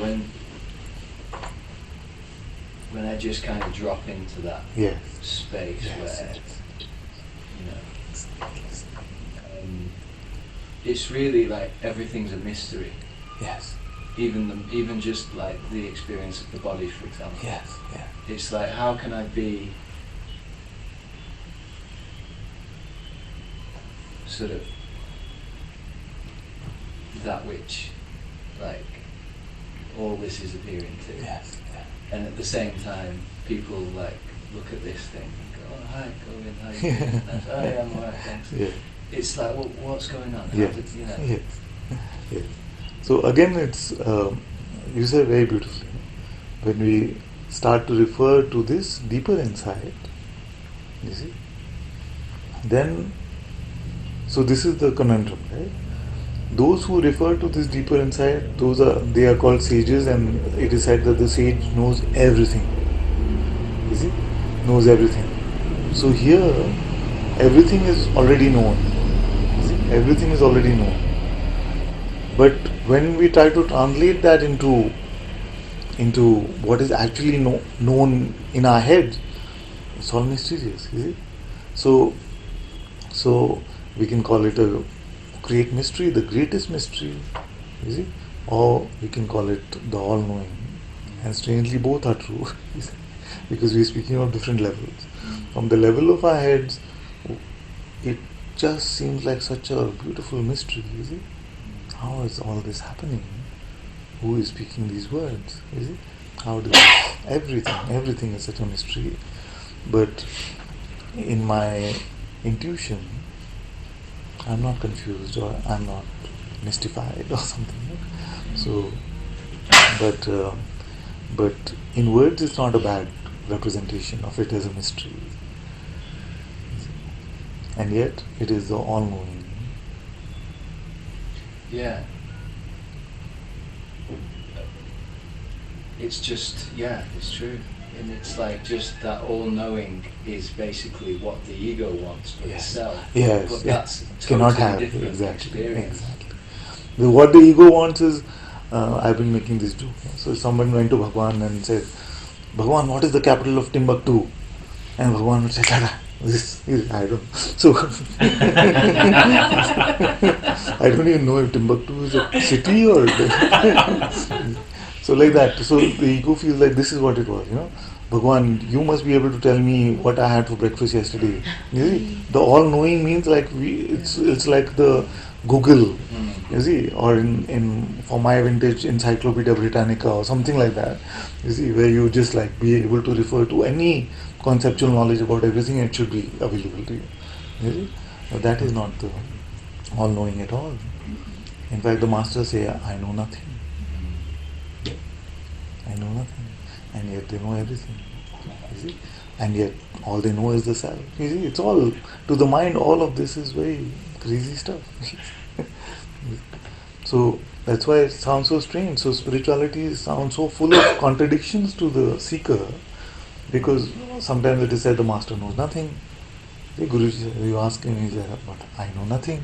when I just kind of drop into that Yes. space Yes. where, you know, it's really like everything's a mystery. Yes. Even just like the experience of the body, for example. Yes. Yeah. It's like, how can I be sort of that which, like, all this is appearing to? Yes. Yeah. And at the same time, people like look at this thing and go, "Oh, hi, Govind, how you doing?" And I say, "Oh, yeah, I'm alright, thanks." Yeah. It's like, well, what's going on? How Yes. did, you know? Yes. Yes. So again, it's you said very beautifully. When we start to refer to this deeper insight, you see, then, so this is the conundrum, right? Those who refer to this deeper insight, they are called sages, and it is said that the sage knows everything. You see, knows everything. So here, everything is already known. You see, everything is already known. But when we try to translate that into what is actually known in our heads, it's all mysterious. You see, so we can call it a great mystery, the greatest mystery, you see, or we can call it the all-knowing. And strangely, both are true, because we are speaking of different levels. From the level of our heads, it just seems like such a beautiful mystery, you see. How is all this happening? Who is speaking these words? You see? How does everything is such a mystery. But in my intuition, I'm not confused or I'm not mystified or something. So, but but in words, it's not a bad representation of it as a mystery, and yet it is the all-knowing. Yeah. It's just, yeah, it's true. And it's like just that all-knowing is basically what the ego wants for itself. Yes, But yeah. that's Cannot totally have different exactly. experience. What the ego wants is, I've been making this joke. So someone went to Bhagwan and said, "Bhagwan, what is the capital of Timbuktu?" And Bhagwan would say, "Dada, this is, I don't." So I don't even know if Timbuktu is a city or. So like that. So the ego feels like this is what it was. Bhagwan, you must be able to tell me what I had for breakfast yesterday. You see, the all-knowing means like it's like the Google, you see, or in for my vintage Encyclopedia Britannica or something like that. You see, where you just like be able to refer to any conceptual knowledge about everything, it should be available to you. You see, but that is not the all-knowing at all. In fact, the masters say, "I know nothing. I know nothing," and yet they know everything. You see, and yet all they know is the self. You see, it's all to the mind. All of this is very crazy stuff. So that's why it sounds so strange. So spirituality sounds so full of contradictions to the seeker, because sometimes it is said the master knows nothing. The Guruji, you ask him, he said, "But I know nothing."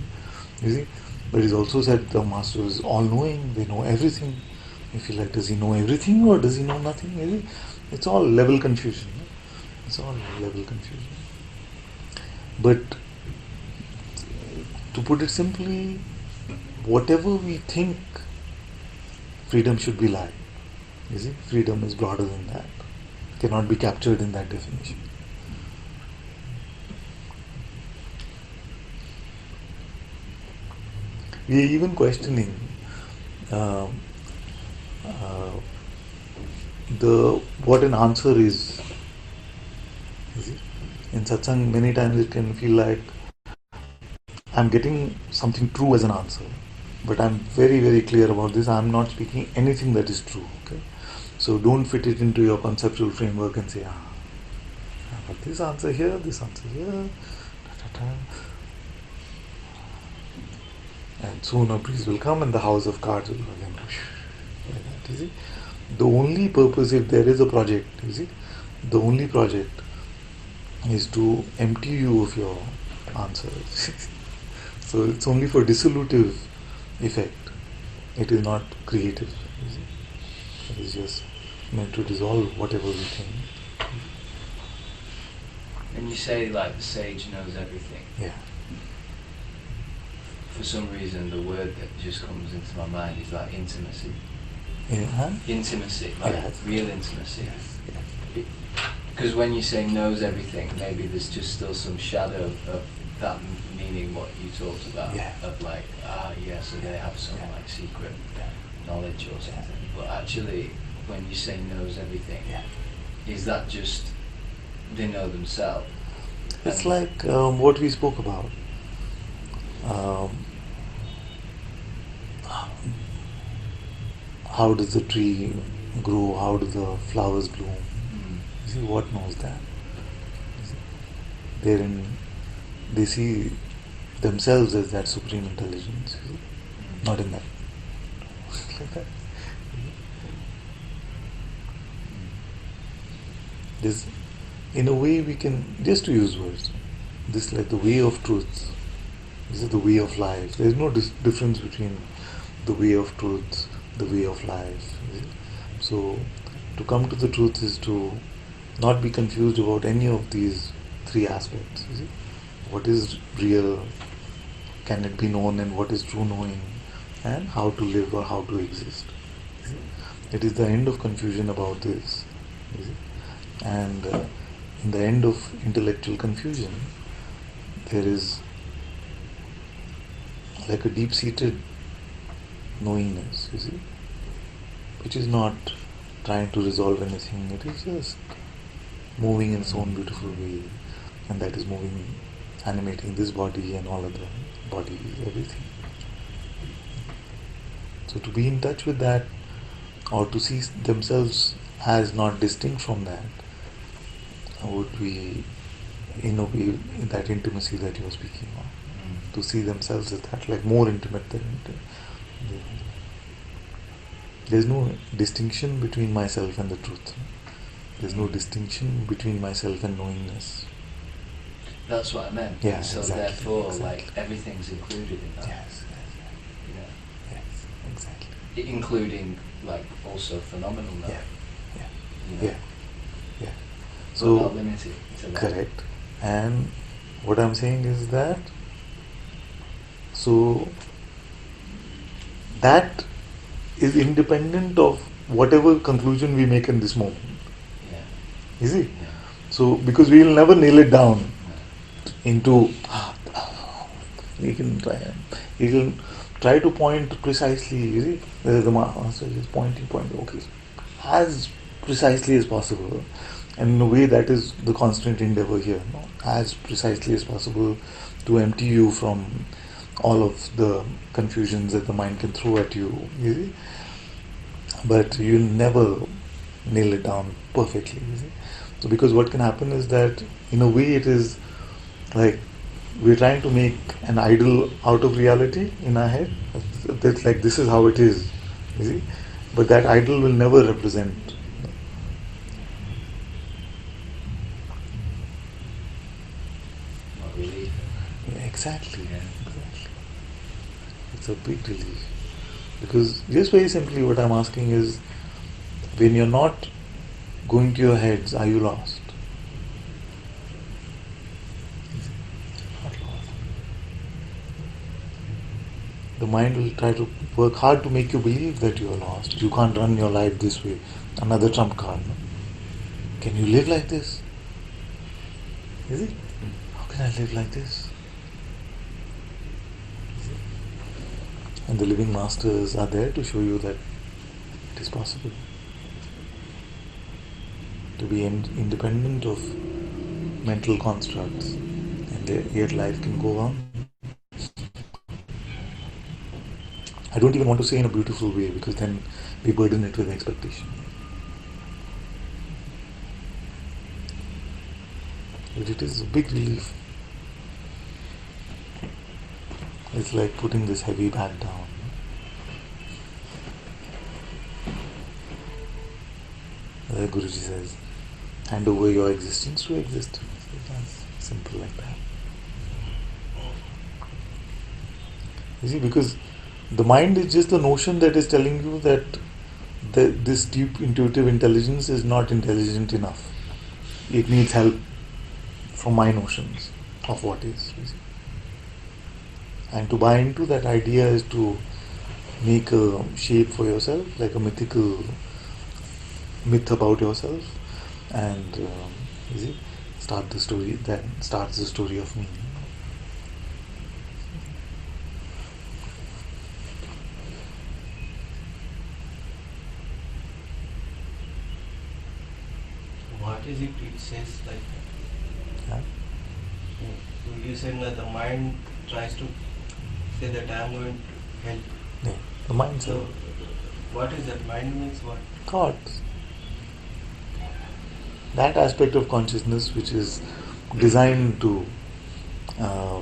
You see, but it's also said the master is all-knowing. They know everything. You feel like, does he know everything or does he know nothing? You see? It's all level confusion. It's all level confusion. But to put it simply, whatever we think freedom should be like, you see, freedom is broader than that. Cannot be captured in that definition. We are even questioning the what an answer is. You see? In satsang, many times it can feel like I'm getting something true as an answer, but I'm very, very clear about this. I'm not speaking anything that is true. Okay, so don't fit it into your conceptual framework and say, but this answer here, this answer here, and soon a breeze will come and the house of cards will go again. Like that, you see? The only purpose, if there is a project, you see, the only project is to empty you of your answers. So it's only for dissolutive effect. It is not creative. You see? It is just meant to dissolve whatever we think. And you say like the sage knows everything. Yeah. For some reason, the word that just comes into my mind is like intimacy. Yeah. Intimacy, like Yes. real intimacy. Yes. Because when you say knows everything, maybe there's just still some shadow of that meaning what you talked about. Yeah. Of like, so they have some like secret knowledge or something. But actually, when you say knows everything, is that just they know themselves? It's like what we spoke about. How does the tree grow? How do the flowers bloom? You see, what knows that? They see themselves as that supreme intelligence, you see? Not in that. Like that. This, in a way, we can just to use words. This like the way of truth. This is the way of life. There is no difference between the way of truth, the way of life. You see? So, to come to the truth is to not be confused about any of these three aspects. You see? What is real? Can it be known? And what is true knowing? And how to live or how to exist. You see? It is the end of confusion about this. You see? And in the end of intellectual confusion, there is like a deep-seated knowingness, you see, which is not trying to resolve anything. It is just moving in its own beautiful way, and that is moving, animating this body and all other body, everything. So to be in touch with that, or to see themselves as not distinct from that, would be in a way in that intimacy that you were speaking of. To see themselves as that, like more intimate than there's no distinction between myself and the truth. There's no distinction between myself and knowingness. That's what I meant. Yeah, so exactly, therefore, exactly. like everything's included in that. Yes, Yeah. yes, exactly. Including like also phenomenal knowing. Yeah, You know? yeah, yeah. But So not limited to that. correct. And what I'm saying is that, so that is independent of whatever conclusion we make in this moment. Yeah. Is it? Yeah. So because we will never nail it down No. into we can try to point precisely, you see, the master is pointing, okay, as precisely as possible, and in a way that is the constant endeavor here, no? As precisely as possible to empty you from all of the confusions that the mind can throw at you, you see, but you'll never nail it down perfectly, you see. So because what can happen is that in a way it is like we're trying to make an idol out of reality in our head. That's like this is how it is, you see. But that idol will never represent. Not relief. Yeah, exactly. Yeah. Exactly. It's a big relief. Because just very simply what I'm asking is, when you're not going to your heads, are you lost? Not lost. The mind will try to work hard to make you believe that you are lost. You can't run your life this way. Another trump card. Can you live like this? Is it? How can I live like this? And the living masters are there to show you that it is possible to be independent of mental constructs, and yet life can go on. I don't even want to say in a beautiful way, because then we burden it with expectation. But it is a big relief. It's like putting this heavy bag down. The Guruji says, hand over your existence to existence. It's simple like that. You see, because the mind is just the notion that is telling you that this deep intuitive intelligence is not intelligent enough. It needs help from my notions of what is. You see. And to buy into that idea is to make a shape for yourself, like a mythical myth about yourself, and you see, start the story. Then starts the story of me. What is it? It says like Yeah? so you said that the mind tries to say that I am going to help. Yeah. The mind's So what is that? Mind means what? thoughts. That aspect of consciousness which is designed to uh,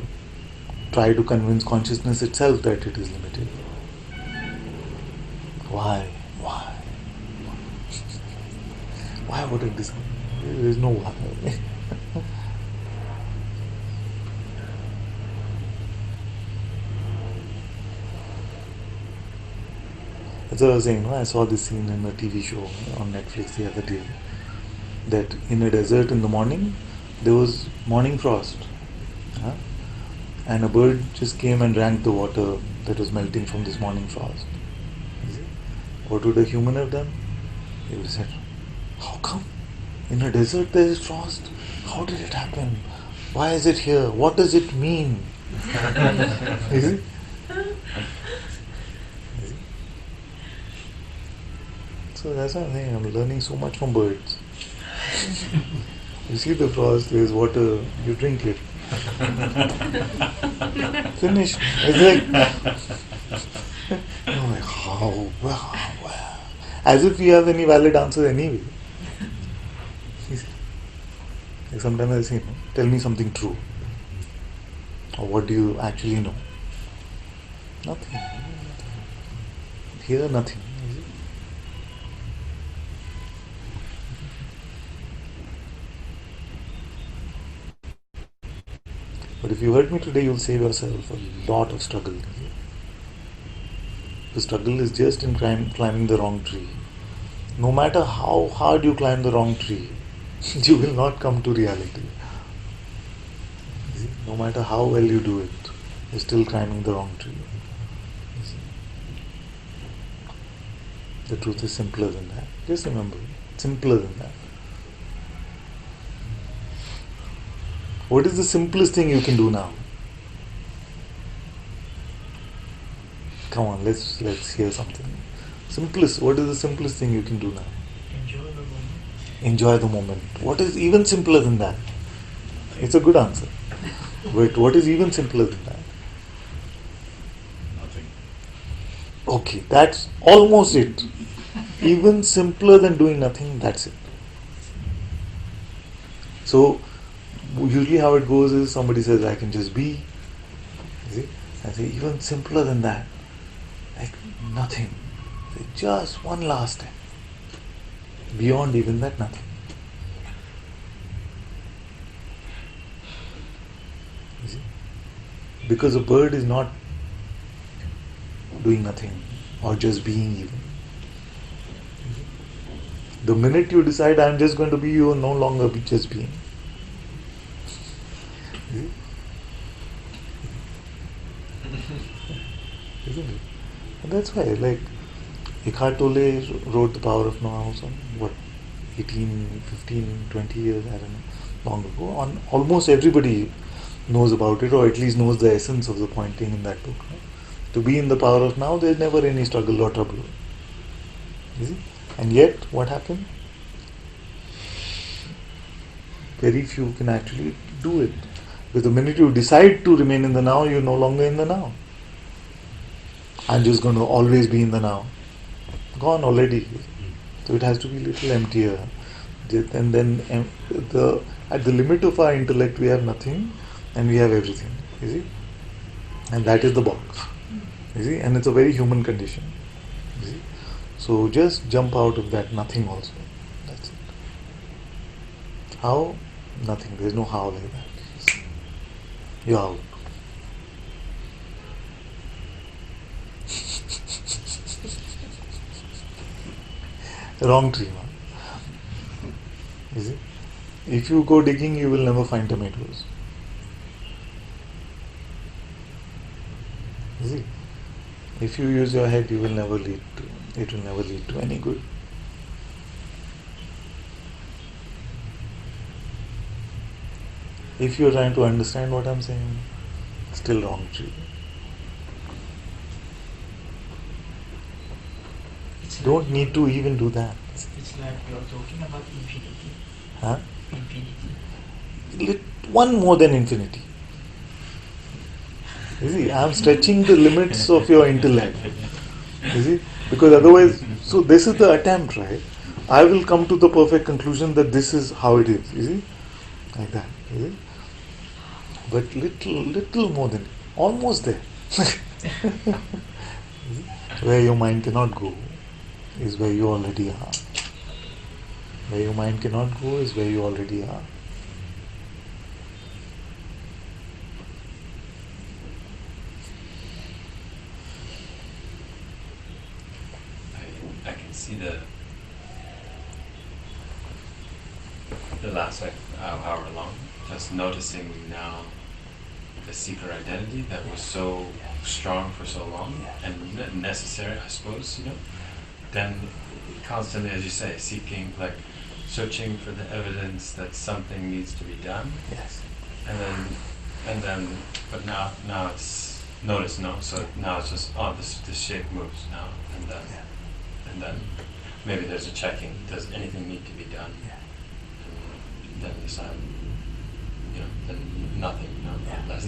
try to convince consciousness itself that it is limited. Why? Why? Why would it decide? There is no why. That's what I was saying. No? I saw this scene in a TV show on Netflix the other day. That in a desert in the morning, there was morning frost. Huh? And a bird just came and drank the water that was melting from this morning frost. You see? What would a human have done? He would have said, how come? In a desert there is frost? How did it happen? Why is it here? What does it mean? You see? So that's what I'm saying. I'm learning so much from birds. You see the frost, there's water, you drink it. Finished. It's like, I'm like, how? Wow. As if we have any valid answer anyway. You see? Like sometimes I say, tell me something true. Or what do you actually know? Nothing. Here, nothing. Is it? But if you heard me today, you'll save yourself a lot of struggle. The struggle is just in climbing the wrong tree. No matter how hard you climb the wrong tree, you will not come to reality. No matter how well you do it, you're still climbing the wrong tree. The truth is simpler than that. Just remember, simpler than that. What is the simplest thing you can do now? Come on, let's hear something. Simplest. What is the simplest thing you can do now? Enjoy the moment. Enjoy the moment. What is even simpler than that? It's a good answer. Wait, what is even simpler than that? Nothing. Okay, that's almost it. Even simpler than doing nothing, that's it. So, usually how it goes is somebody says, I can just be. You see? I say, even simpler than that. Like nothing. Just one last step. Beyond even that, nothing. You see? Because a bird is not doing nothing or just being even. The minute you decide I'm just going to be, you will no longer be just being. You see? Isn't it? And that's why, like, Eckhart Tolle wrote The Power of Now, some, 18, 15, 20 years, I don't know, long ago. Almost everybody knows about it, or at least knows the essence of the pointing in that book. Right? To be in the power of now, there's never any struggle or trouble. You see? And yet, what happened? Very few can actually do it. Because the minute you decide to remain in the now, you're no longer in the now. I'm just going to always be in the now. Gone already. So it has to be a little emptier. And then at the limit of our intellect, we have nothing and we have everything. You see? And that is the box. You see? And it's a very human condition. You see? So just jump out of that nothing also. That's it. How? Nothing. There's no how like that. You're out. Wrong tree, man. You see? If you go digging, you will never find tomatoes. You see? If you use your head, it will never lead to any good. If you are trying to understand what I'm saying, still wrong tree. Don't need to even do that. It's like you're talking about infinity. Huh? Infinity. One more than infinity. You see, I'm stretching the limits of your intellect. You see? Because otherwise, so this is the attempt, right? I will come to the perfect conclusion that this is how it is. You see? Like that. You see? But little more than, almost there. Where your mind cannot go is where you already are. Where your mind cannot go is where you already are. I can see the last hour long, just noticing now the secret identity that was so strong for so long and necessary, I suppose, then constantly, as you say, seeking, like searching for the evidence that something needs to be done. Yes. And then, but now it's notice, no. So now it's just this shape moves now, and then maybe there's a checking. Does anything need to be done? than the silent. Than nothing.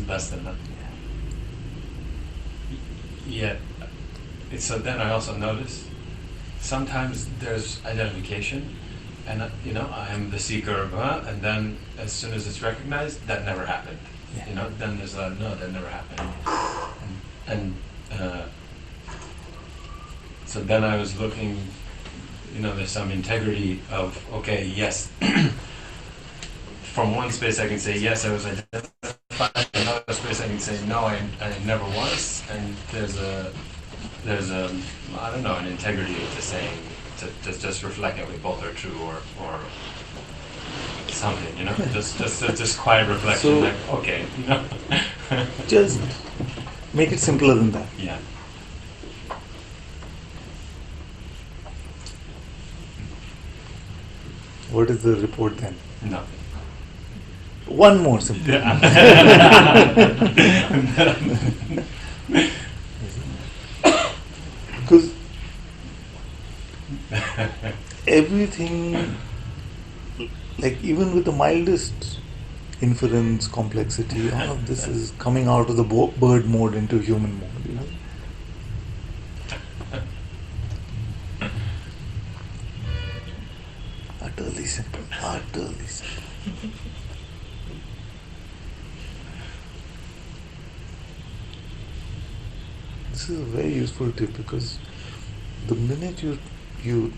Less than nothing. Yet, so then I also notice sometimes there's identification, and I am the seeker, and then as soon as it's recognized, that never happened. Then there's no, that never happened. And so then I was looking, there's some integrity of, okay, yes, from one space I can say, yes, I was identified, another space I can say, no, I never was, and there's a I don't know, an integrity to saying, to just reflecting we both are true, or something, just quiet reflection, So- like, okay, Just make it simpler than that. Yeah. What is the report then? Nothing. One more simple. Because everything, like even with the mildest inference, complexity, all of this is coming out of the bird mode into human mode. Utterly simple, utterly simple. This is a very useful tip because the minute you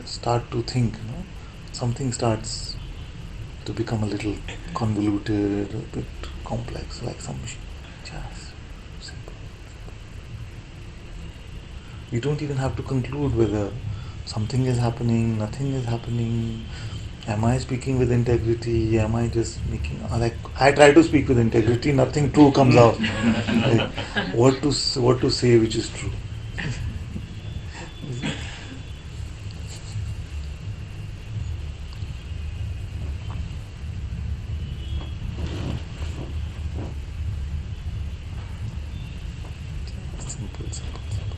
start to think, something starts to become a little convoluted, a bit complex, like some machine. Just simple. You don't even have to conclude whether something is happening, nothing is happening. Am I speaking with integrity? Am I just making I try to speak with integrity, nothing true comes out. Like, what to say which is true. Simple, simple, simple.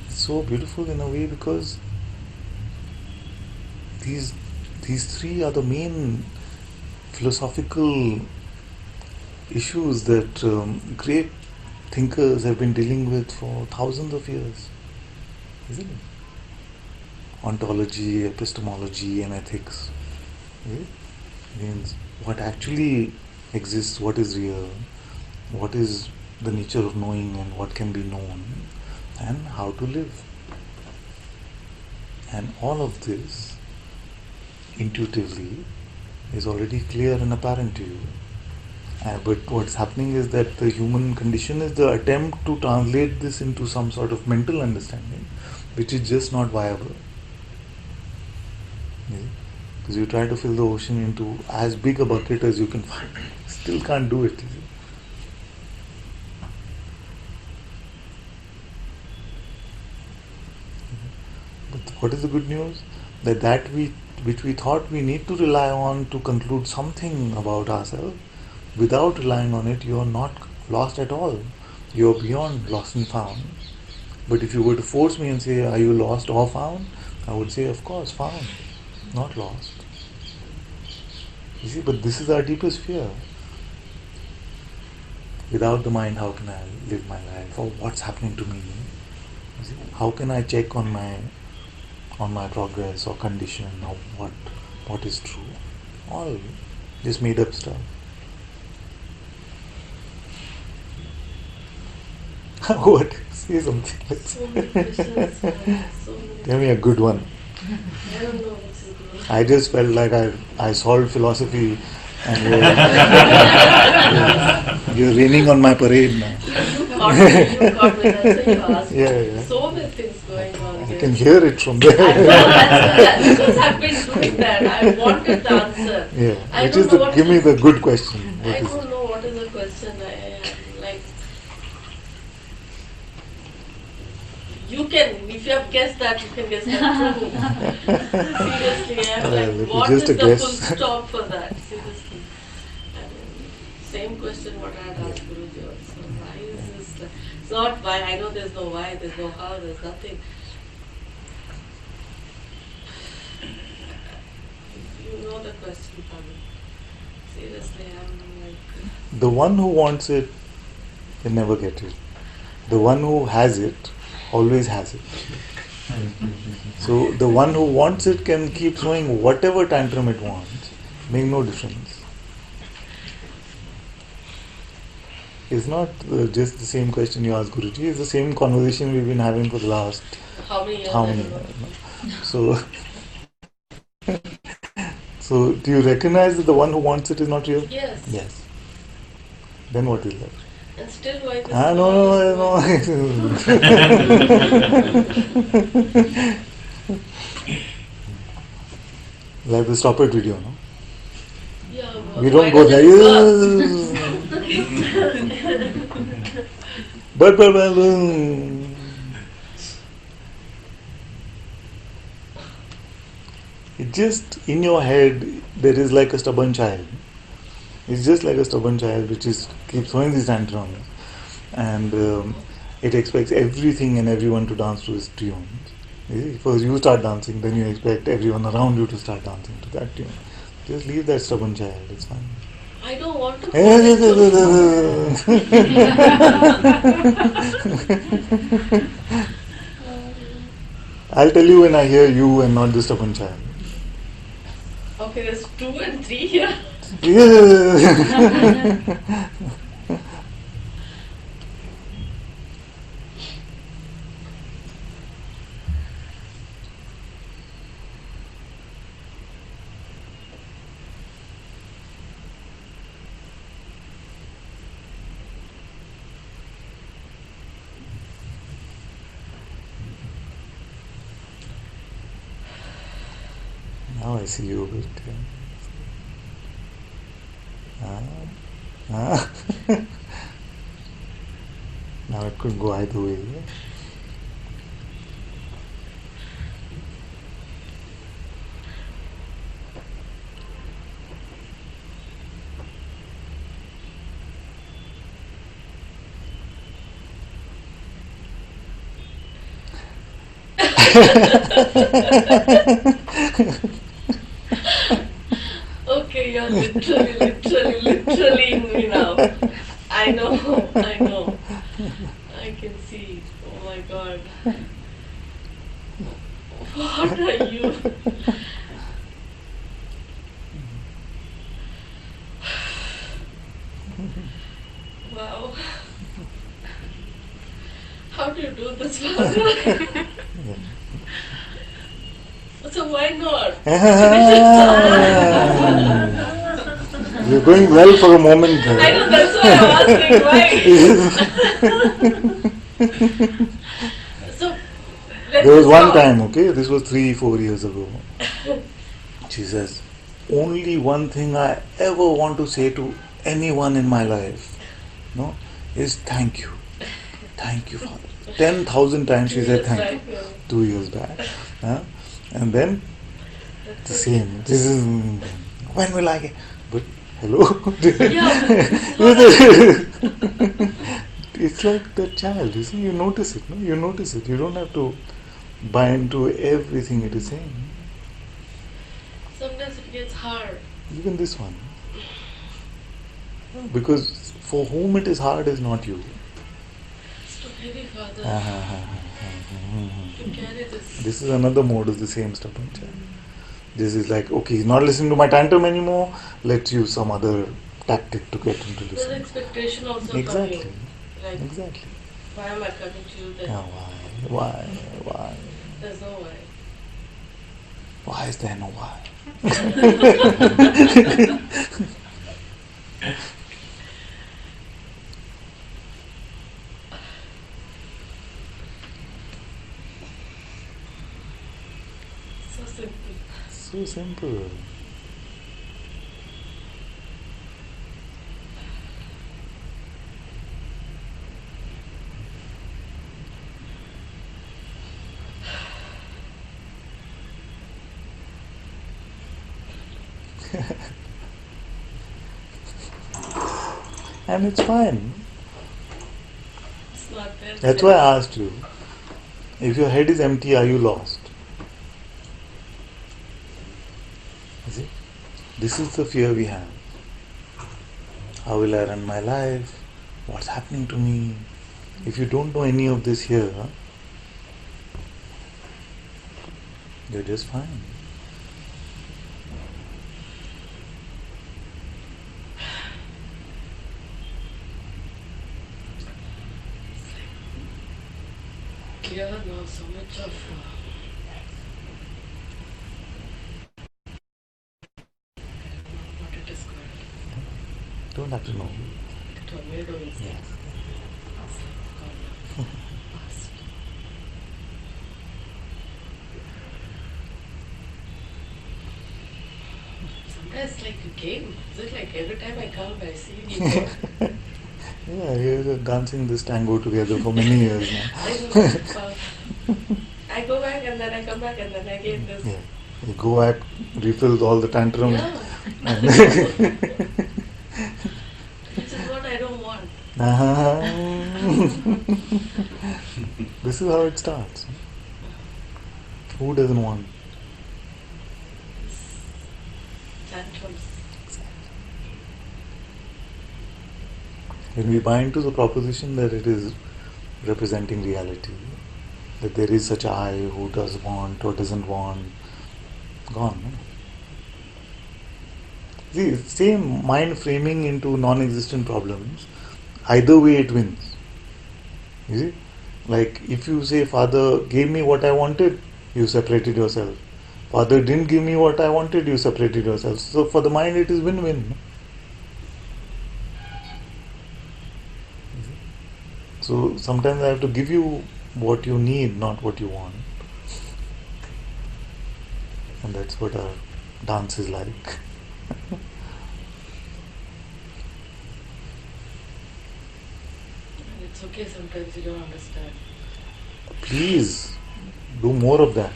So beautiful in a way because these three are the main philosophical issues that great thinkers have been dealing with for thousands of years, isn't it? Ontology, epistemology, and ethics. It means what actually exists, what is real, what is the nature of knowing, and what can be known, and how to live. And all of this intuitively is already clear and apparent to you. But what's happening is that the human condition is the attempt to translate this into some sort of mental understanding, which is just not viable. Because you try to fill the ocean into as big a bucket as you can find, still can't do it. But what is the good news? That which we thought we need to rely on to conclude something about ourselves, without relying on it, you are not lost at all. You are beyond lost and found. But if you were to force me and say, are you lost or found? I would say, of course, found, not lost. You see, but this is our deepest fear. Without the mind, how can I live my life? Or what's happening to me? You see, how can I check on my progress or condition or what is true? All just made up stuff. What? Say something. So many questions. So many. Tell me a good one. I don't know what's a good one. I just felt like I solved philosophy and you're raining on my parade now. You caught me. That's why you asked. Yeah. So many things going on I here. can hear it from I know, there. that's because I've been doing that. I wanted the answer. Yeah. I Which don't is know what give me is- the good question. What I is don't it? know what is the question. I am like, you can, if you have guessed that, you can guess that too. Seriously, I am Well, like, if what it's is just a the guess. full stop for that? Seriously. I mean, same question what I had asked Guruji also. Why is this? It's not why. I know there's no why, there's no how, there's nothing. the question from me. Seriously, I'm like. The one who wants it can never get it. The one who has it always has it. So the one who wants it can keep throwing whatever tantrum it wants, make no difference. It's not just the same question you asked Guruji, it's the same conversation we've been having for the last How many years? how many I don't know. years. So, so do you recognize that the one who wants it is not real? Yes. Yes. Then what is that? And still why this No. Like the stop it video, no? Yeah, We why don't go does there. But. It just in your head there is like a stubborn child. It's just like a stubborn child which is keeps throwing these tantrums, and it expects everything and everyone to dance to its tunes. First you start dancing, then you expect everyone around you to start dancing to that tune. Just leave that stubborn child. It's fine. I don't want to. I'll tell you when I hear you and not the stubborn child. Okay, there's 2 and 3 here. Now I see you a bit. Now it could go either way. Okay, you're literally in me now. I know. I can see. Oh my god. What are you? Wow. How do you do this, Father? So why not? You're going well for a moment. I know, that's why I'm asking why. So, There was one time, okay, this was 3-4 years ago. She says, only one thing I ever want to say to anyone in my life, no, is thank you. Thank you, Father. 10,000 times she said thank you. 2 years back. And then the same. This is when will I get? But hello. It's like the child. You see, you notice it. No, you notice it. You don't have to buy into everything it is saying. Sometimes it gets hard. Even this one, because for whom it is hard is not you. It's too heavy, Father. To carry this. This is another mode of the same stubborn child. This is like, okay, he's not listening to my tantrum anymore, let's use some other tactic to get him to There's listen. expectation also Exactly. coming. Like, Exactly. why am I coming to you then? Yeah, why? There's no why. Why is there no why? So simple. So simple. And it's fine. It's not there. That's why I asked you, if your head is empty, are you lost? You see? This is the fear we have. How will I run my life? What's happening to me? If you don't know any of this here, you're just fine. Clear now, so much of what it is called. Don't have to know. Tornado is Yeah. past. Sometimes it's like a game. Is it like every time I come, I see you go? Yeah, you're dancing this tango together for many years now. I go back and then I come back and then again this. Yeah. You go back, refill all the tantrums. Yeah. And Which is what I don't want. This is how it starts. Who doesn't want? Tantrums. When we buy into the proposition that it is representing reality, that there is such I who does want or doesn't want, gone. No? See, same mind framing into non-existent problems, either way it wins. You see? Like if you say, Father gave me what I wanted, you separated yourself. Father didn't give me what I wanted, you separated yourself. So for the mind it is win-win. No? So sometimes I have to give you what you need, not what you want. And that's what our dance is like. And it's okay sometimes you don't understand. Please do more of that.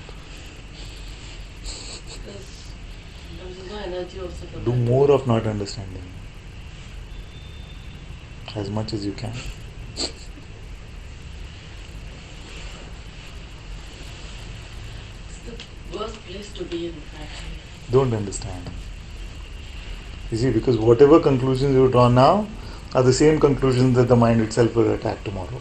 Because sometimes there's no energy also for Do that. more of not understanding. As much as you can. It's the worst place to be in, actually. Don't understand. You see, because whatever conclusions you draw now are the same conclusions that the mind itself will attack tomorrow.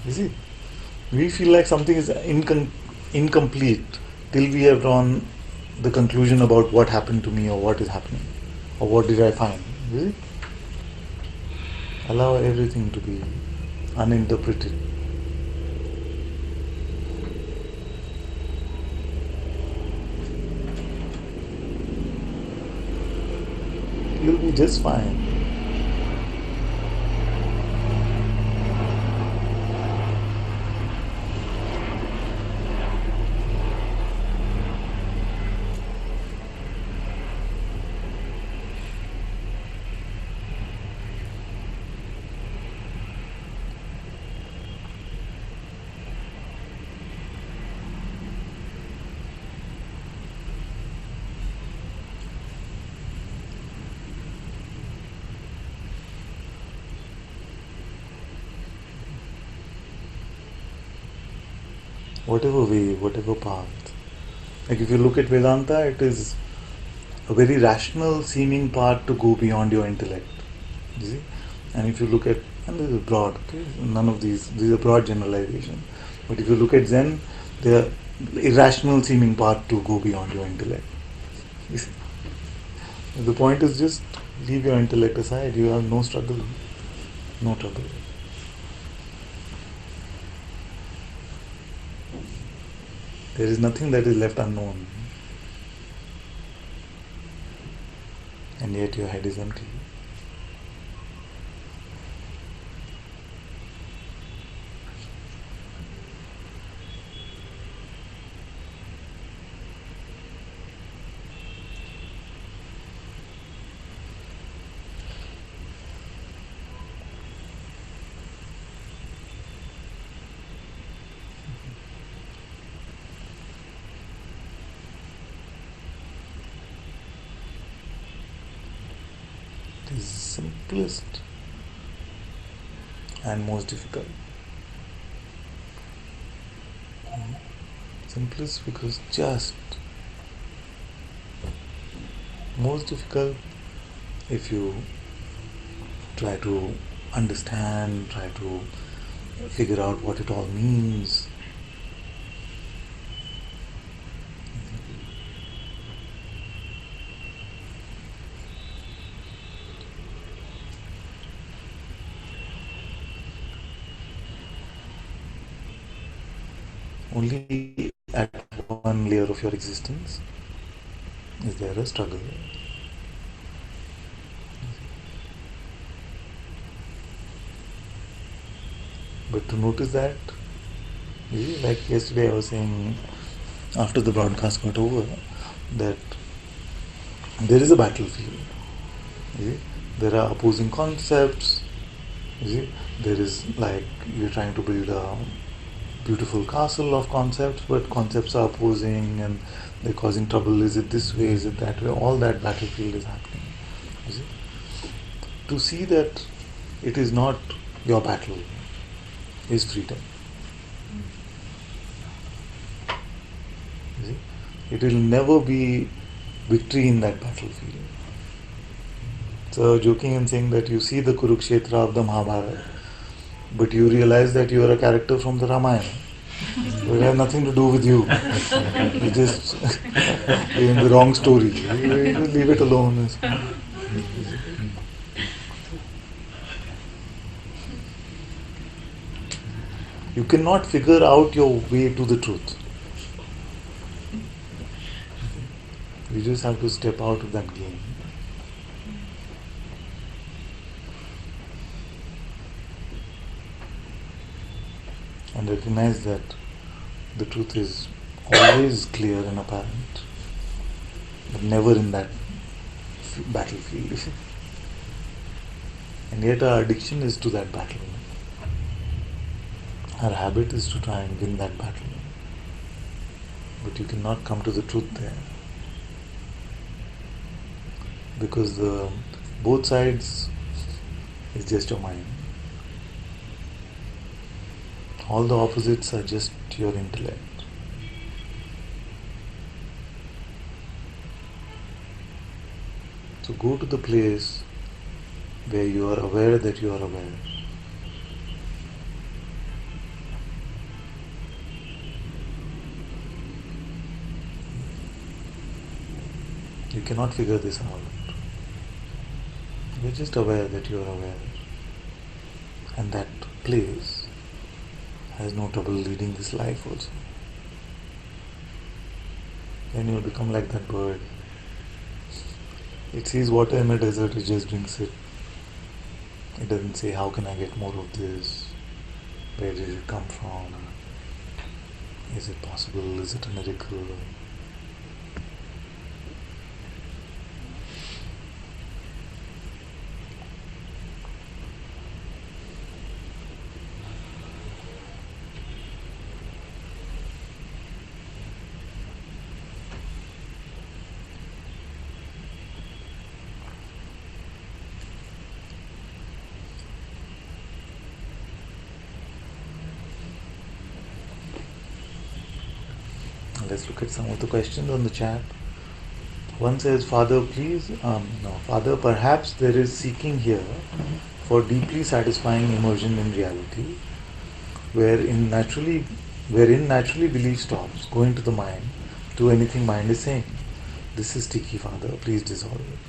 You see, we feel like something is incomplete till we have drawn the conclusion about what happened to me or what is happening or what did I find. You see? Allow everything to be uninterpreted. You'll be just fine. Whatever way, whatever path. Like if you look at Vedanta, it is a very rational seeming path to go beyond your intellect. You see? And if you look at, and this is broad, okay? None of these are broad generalizations. But if you look at Zen, they are irrational seeming path to go beyond your intellect. You see? The point is just leave your intellect aside, you have no struggle, no trouble. There is nothing that is left unknown. And yet your head is empty. It is simplest and most difficult. simplest because just most difficult if you try to understand, try to figure out what it all means. Only at one layer of your existence is there a struggle. But to notice that, like yesterday I was saying after the broadcast got over, that there is a battlefield. There are opposing concepts. There is like you're trying to build a beautiful castle of concepts, but concepts are opposing and they're causing trouble. Is it this way? Is it that way? All that battlefield is happening. To see that it is not your battle is freedom. It will never be victory in that battlefield. So joking and saying that you see the Kurukshetra of the Mahabharata, but you realize that you are a character from the Ramayana. It has nothing to do with you. You just you're in the wrong story. You leave it alone. You cannot figure out your way to the truth. You just have to step out of that game. And recognize that the truth is always clear and apparent, but never in that battlefield. And yet our addiction is to that battle. Our habit is to try and win that battle. But you cannot come to the truth there. Because both sides is just your mind. All the opposites are just your intellect. So go to the place where you are aware that you are aware. You cannot figure this out. You're just aware that you are aware. And that place has no trouble leading this life also. Then you'll become like that bird. It sees water in the desert, it just drinks it. It doesn't say, how can I get more of this? Where did it come from? Is it possible? Is it a miracle? Let's look at some of the questions on the chat. One says, Father, please, Father, perhaps there is seeking here for deeply satisfying immersion in reality, wherein naturally belief stops, going to the mind, to anything mind is saying. This is sticky, Father, please dissolve it.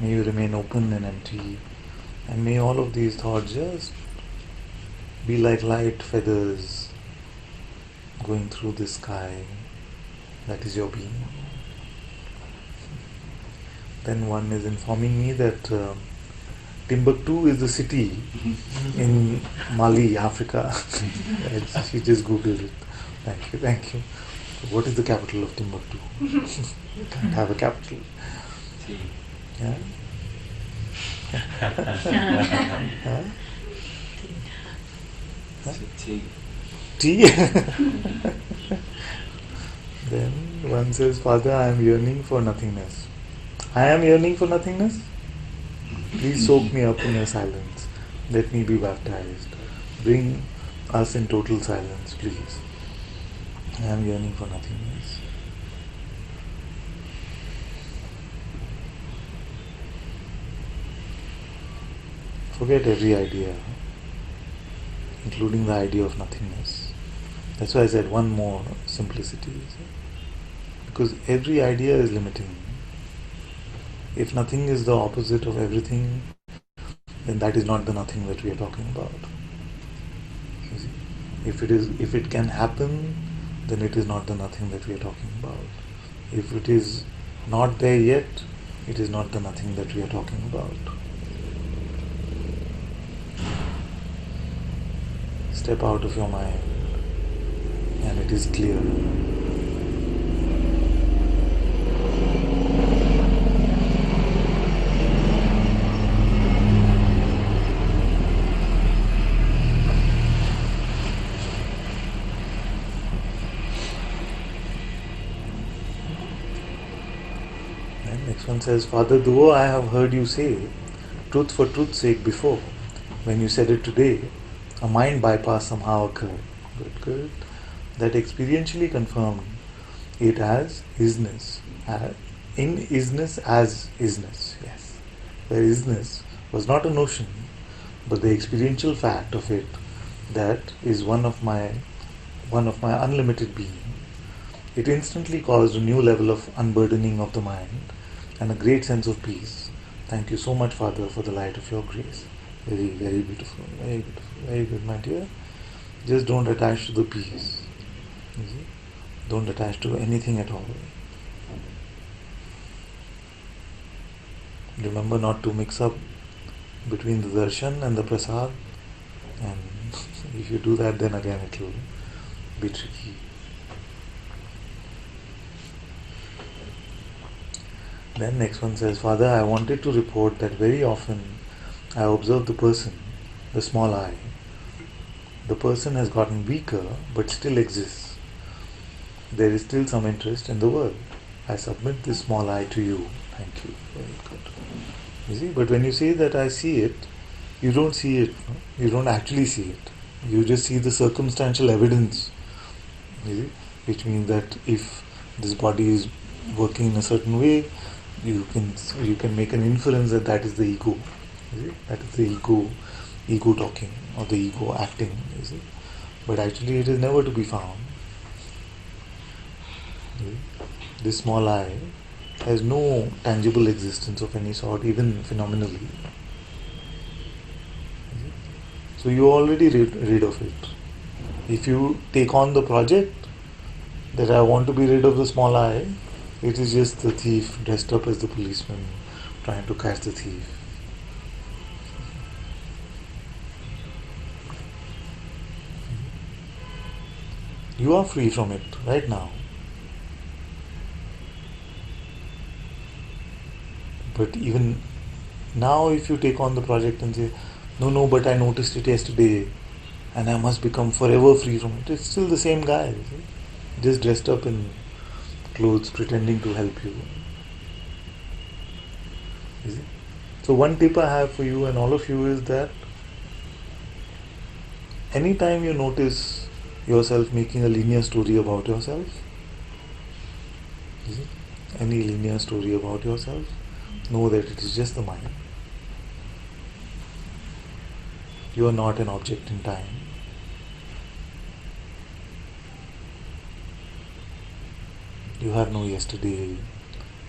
May you remain open and empty. And may all of these thoughts just be like light feathers going through the sky. That is your being. Then one is informing me that Timbuktu is the city in Mali, Africa. She just googled it. Thank you. What is the capital of Timbuktu? You can't have a capital. Yeah? Huh? Tea. Then one says, Father, I am yearning for nothingness. I am yearning for nothingness? Please soak me up in your silence. Let me be baptized. Bring us in total silence, please. I am yearning for nothingness. Forget every idea, including the idea of nothingness. That's why I said one more simplicity. Because every idea is limiting. If nothing is the opposite of everything, then that is not the nothing that we are talking about. If it can happen, then it is not the nothing that we are talking about. If it is not there yet, it is not the nothing that we are talking about. Step out of your mind, and it is clear. Next one says, Father, though I have heard you say truth for truth's sake before, when you said it today, a mind bypass somehow occurred. Good. That experientially confirmed it as isness. In isness as isness. Yes. Where isness was not a notion, but the experiential fact of it that is one of my unlimited being. It instantly caused a new level of unburdening of the mind and a great sense of peace. Thank you so much, Father, for the light of your grace. Very, very beautiful. Very beautiful. Very good, my dear. Just don't attach to the peace. You see? Don't attach to anything at all. Remember not to mix up between the darshan and the prasad. And if you do that, then again it will be tricky. Then next one says, Father, I wanted to report that very often I observe the person, the small I. The person has gotten weaker but still exists. There is still some interest in the world. I submit this small I to you. Thank you. Very good. You see, but when you say that I see it, you don't see it. You don't actually see it. You just see the circumstantial evidence. You see? Which means that if this body is working in a certain way, you can make an inference that that is the ego. You see? That is the ego talking or the ego acting. You see? But actually it is never to be found. You see? This small I has no tangible existence of any sort, even phenomenally. So you are already rid of it. If you take on the project that I want to be rid of the small I, it is just the thief dressed up as the policeman trying to catch the thief. You are free from it right now. But even now, if you take on the project and say, no, but I noticed it yesterday and I must become forever free from it, it's still the same guy, see? Just dressed up in clothes pretending to help you. You see? So one tip I have for you and all of you is that anytime you notice yourself making a linear story about yourself, you see? Any linear story about yourself, know that it is just the mind. You are not an object in time. You have no yesterday,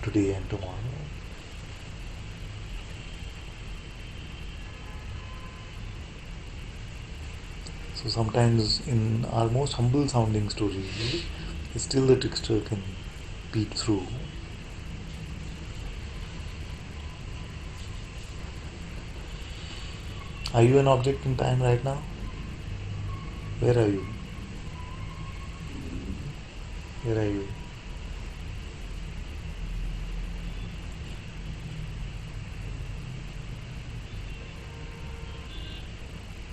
today and tomorrow. So sometimes in our most humble sounding stories, still the trickster can peep through. Are you an object in time right now? Where are you? Where are you?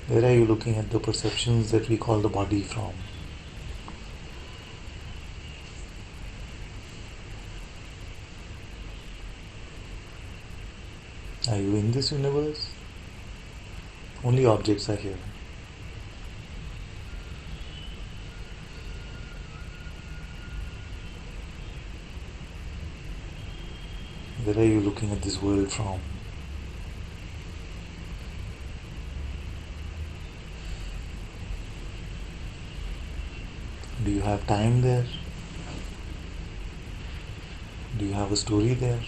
Where are you looking at the perceptions that we call the body from? Are you in this universe? Only objects are here. Where are you looking at this world from? Do you have time there? Do you have a story there?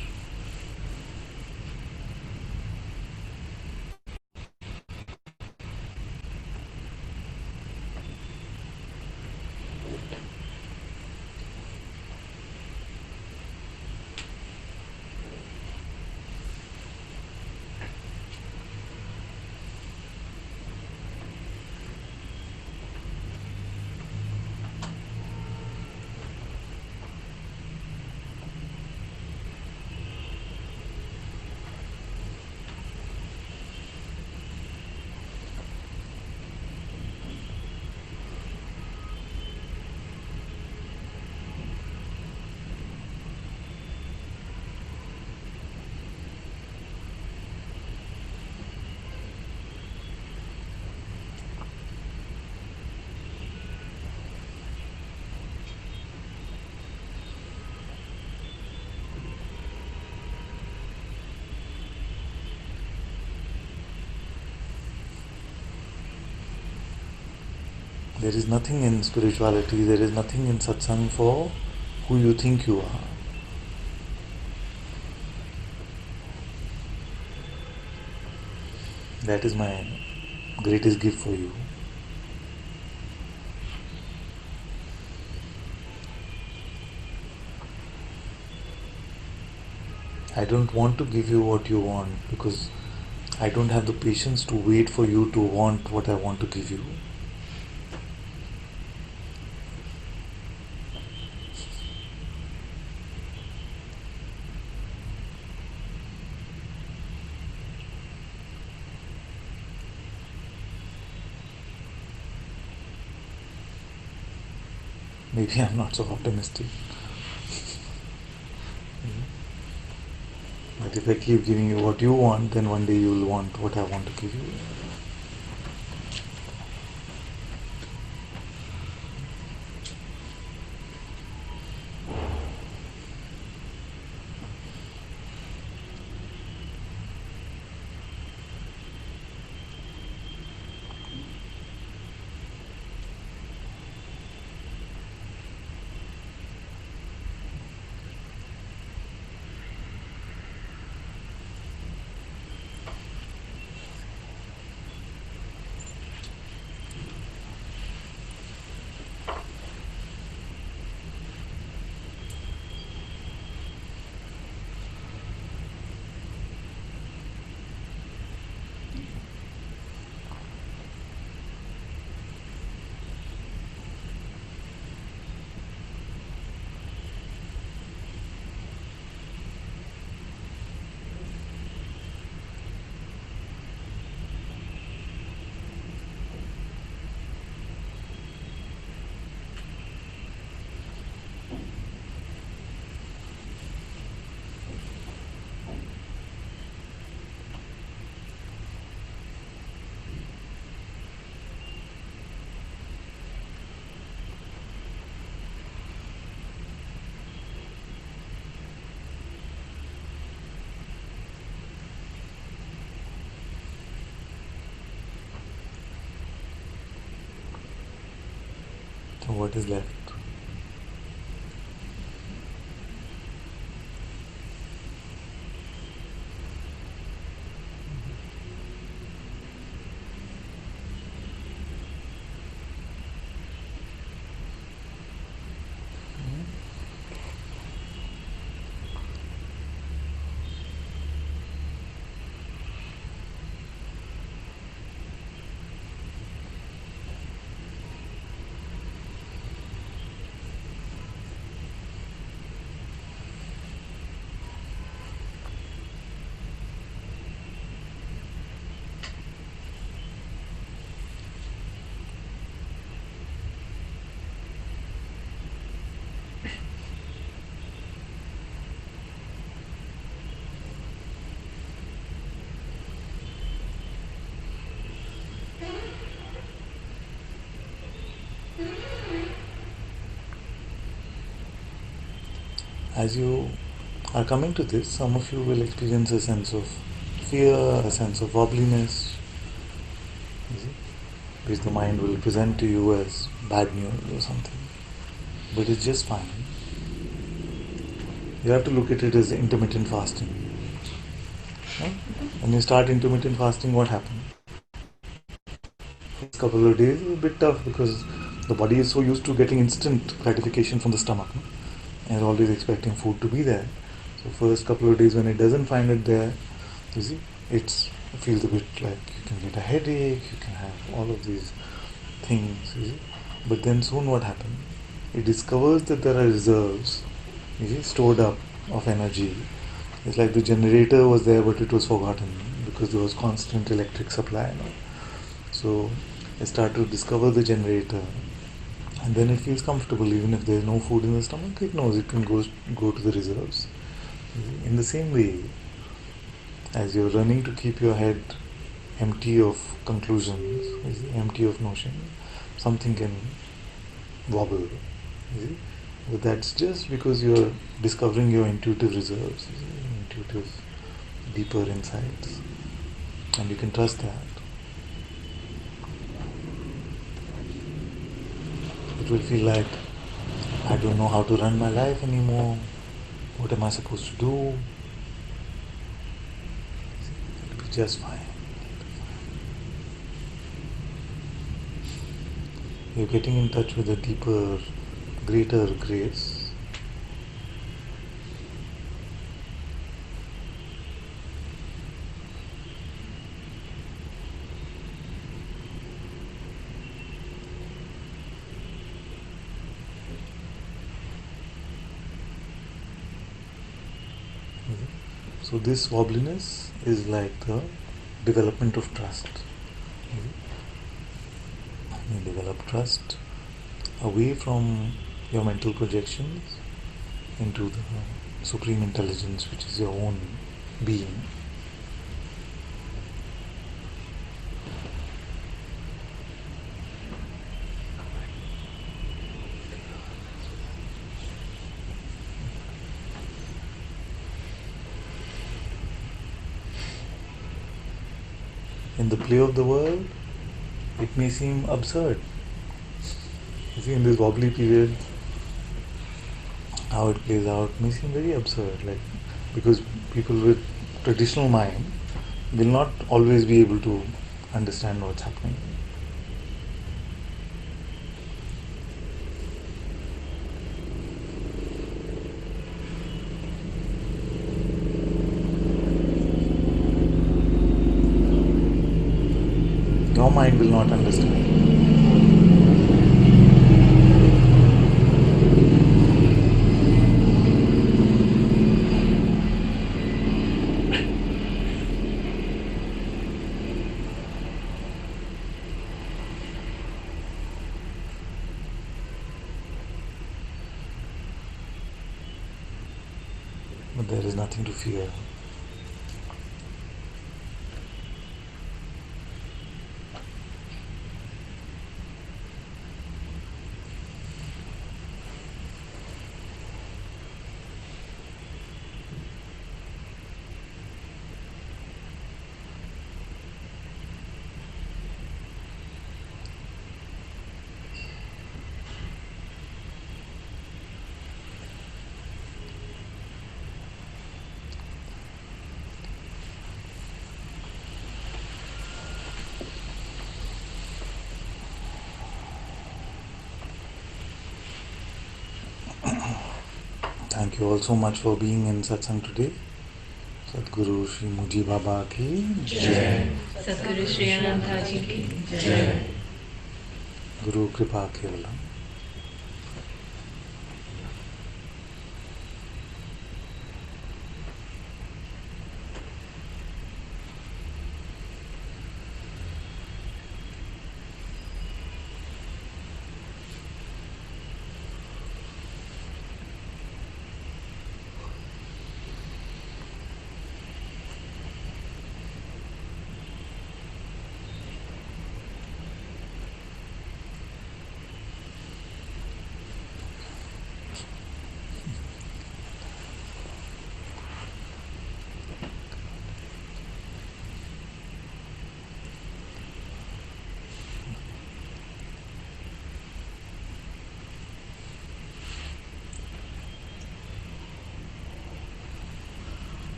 There is nothing in spirituality, there is nothing in satsang for who you think you are. That is my greatest gift for you. I don't want to give you what you want because I don't have the patience to wait for you to want what I want to give you. Maybe I'm not so optimistic. But if I keep giving you what you want, then one day you will want what I want to give you. So what is left? as you are coming to this, some of you will experience a sense of fear, a sense of wobbliness, you see, which the mind will present to you as bad news or something. But it's just fine. You have to look at it as intermittent fasting. Huh? When you start intermittent fasting, what happens? First couple of days is a bit tough because the body is so used to getting instant gratification from the stomach, no? And always expecting food to be there. So first couple of days when it doesn't find it there, you see, it feels a bit like you can get a headache, you can have all of these things, you see. But then soon what happens? It discovers that there are reserves, you see, stored up of energy. It's like the generator was there but it was forgotten because there was constant electric supply. No? So I start to discover the generator, and then it feels comfortable even if there's no food in the stomach. It knows it can go to the reserves. In the same way, as you're running to keep your head empty of conclusions, empty of notion, something can wobble. But that's just because you're discovering your intuitive reserves, intuitive deeper insights, and you can trust that. It will feel like, I don't know how to run my life anymore. What am I supposed to do? It'll be just fine. You're getting in touch with a deeper, greater grace. So this wobbliness is like the development of trust. You develop trust away from your mental projections into the supreme intelligence, which is your own being. In the play of the world, it may seem absurd. You see, in this wobbly period, how it plays out may seem very absurd, like because people with traditional mind will not always be able to understand what's happening. Your mind will not understand. But there is nothing to fear. Thank you all so much for being in Satsang today. Sadhguru Shri Muji Baba ki Jai. Sadhguru Shri Ananta-Ji ki Jai. Guru Kripa Kevalam.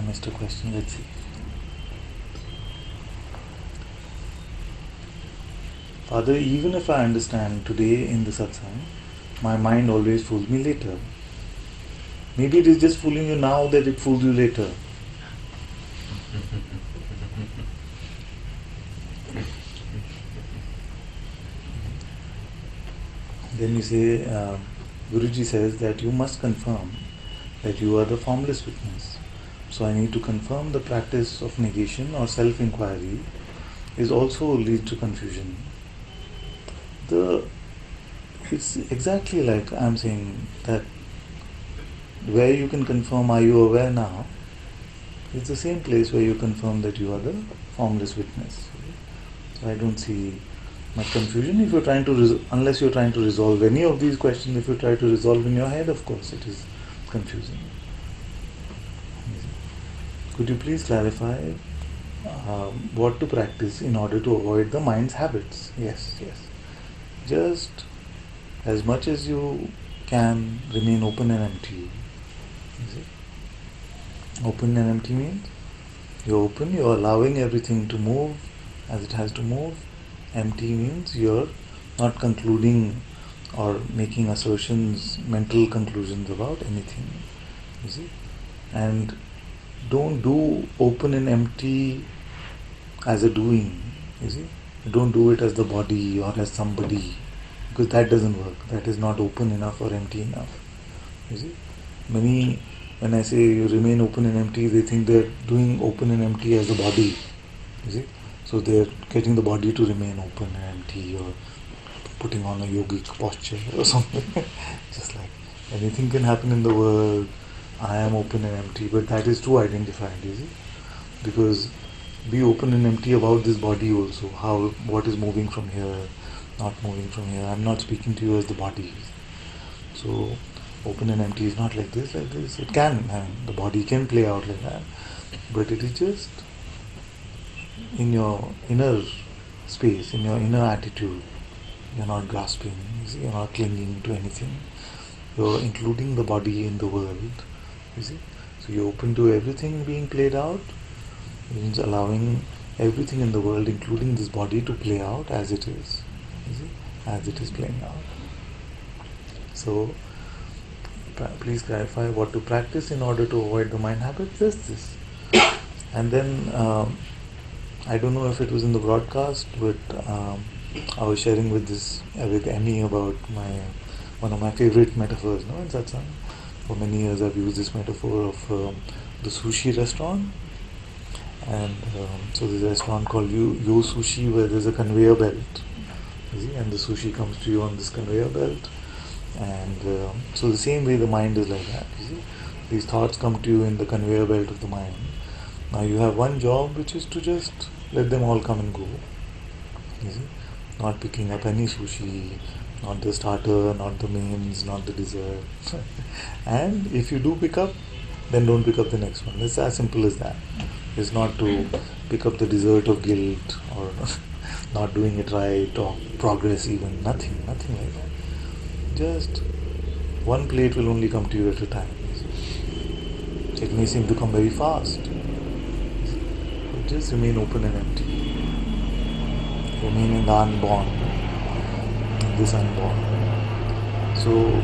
I missed a question. Let's see. Father, even if I understand today in the satsang, my mind always fools me later. Maybe it is just fooling you now that it fools you later. Then you say, Guruji says that you must confirm that you are the formless witness. So I need to confirm the practice of negation or self-inquiry is also leads to confusion. It's exactly like I'm saying that where you can confirm are you aware now, it's the same place where you confirm that you are the formless witness. So I don't see much confusion. If you're trying to, unless you're trying to resolve any of these questions, if you try to resolve in your head, of course it is confusing. Could you please clarify what to practice in order to avoid the mind's habits? Yes. Just as much as you can remain open and empty. Open and empty means you're open, you're allowing everything to move as it has to move. Empty means you're not concluding or making assertions, mental conclusions about anything. You see? And don't do open and empty as a doing. You see? Don't do it as the body or as somebody, because that doesn't work. That is not open enough or empty enough. You see? Many, when I say you remain open and empty, they think they're doing open and empty as a body. You see? So they're getting the body to remain open and empty, or putting on a yogic posture or something. Just like anything can happen in the world, I am open and empty, but that is too identified, you see? Because be open and empty about this body also. What is moving from here, not moving from here. I'm not speaking to you as the body. So open and empty is not like this. It can, the body can play out like that, but it is just in your inner space, in your inner attitude. You're not grasping, you're not clinging to anything. You're including the body in the world, you see. So you're open to everything being played out. It means allowing everything in the world, including this body, to play out as it is, you see, as it is playing out. So please clarify what to practice in order to avoid the mind habit. Just this. And then I don't know if it was in the broadcast, but I was sharing with Annie about one of my favorite metaphors, in Satsang. For many years I've used this metaphor of the sushi restaurant. And so there's a restaurant called Yo Sushi, where there's a conveyor belt. You see, and the sushi comes to you on this conveyor belt. And so the same way the mind is like that. You see, these thoughts come to you in the conveyor belt of the mind. Now you have one job, which is to just let them all come and go. You see, not picking up any sushi, not the starter, not the mains, not the dessert. And if you do pick up, then don't pick up the next one. It's as simple as that. It's not to pick up the dessert of guilt or not doing it right or progress even. Nothing like that. Just one plate will only come to you at a time. It may seem to come very fast. But just remain open and empty. Remain in the unborn, this unborn. So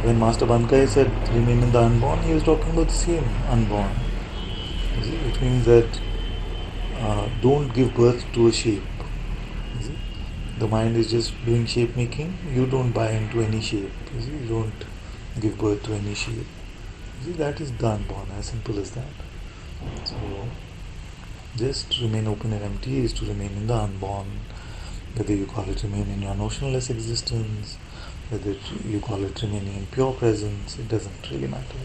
when Master Bankai said remain in the unborn, he was talking about the same unborn. It means that don't give birth to a shape. The mind is just doing shape making. You don't buy into any shape. You don't give birth to any shape. That is the unborn, as simple as that. So just remain open and empty is to remain in the unborn. Whether you call it remain in your notionless existence, whether you call it remaining in pure presence, it doesn't really matter.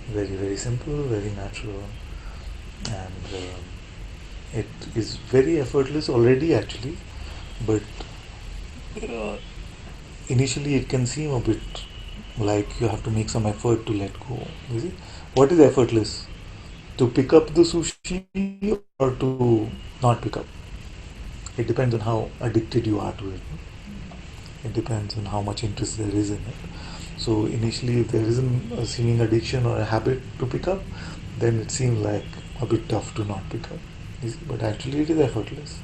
Very, very simple, very natural, and it is very effortless already actually, but initially it can seem a bit like you have to make some effort to let go. You see? What is effortless? To pick up the sushi or to not pick up? It depends on how addicted you are to it. It depends on how much interest there is in it. So initially, if there isn't a seeming addiction or a habit to pick up, then it seems like a bit tough to not pick up. But actually, it is effortless.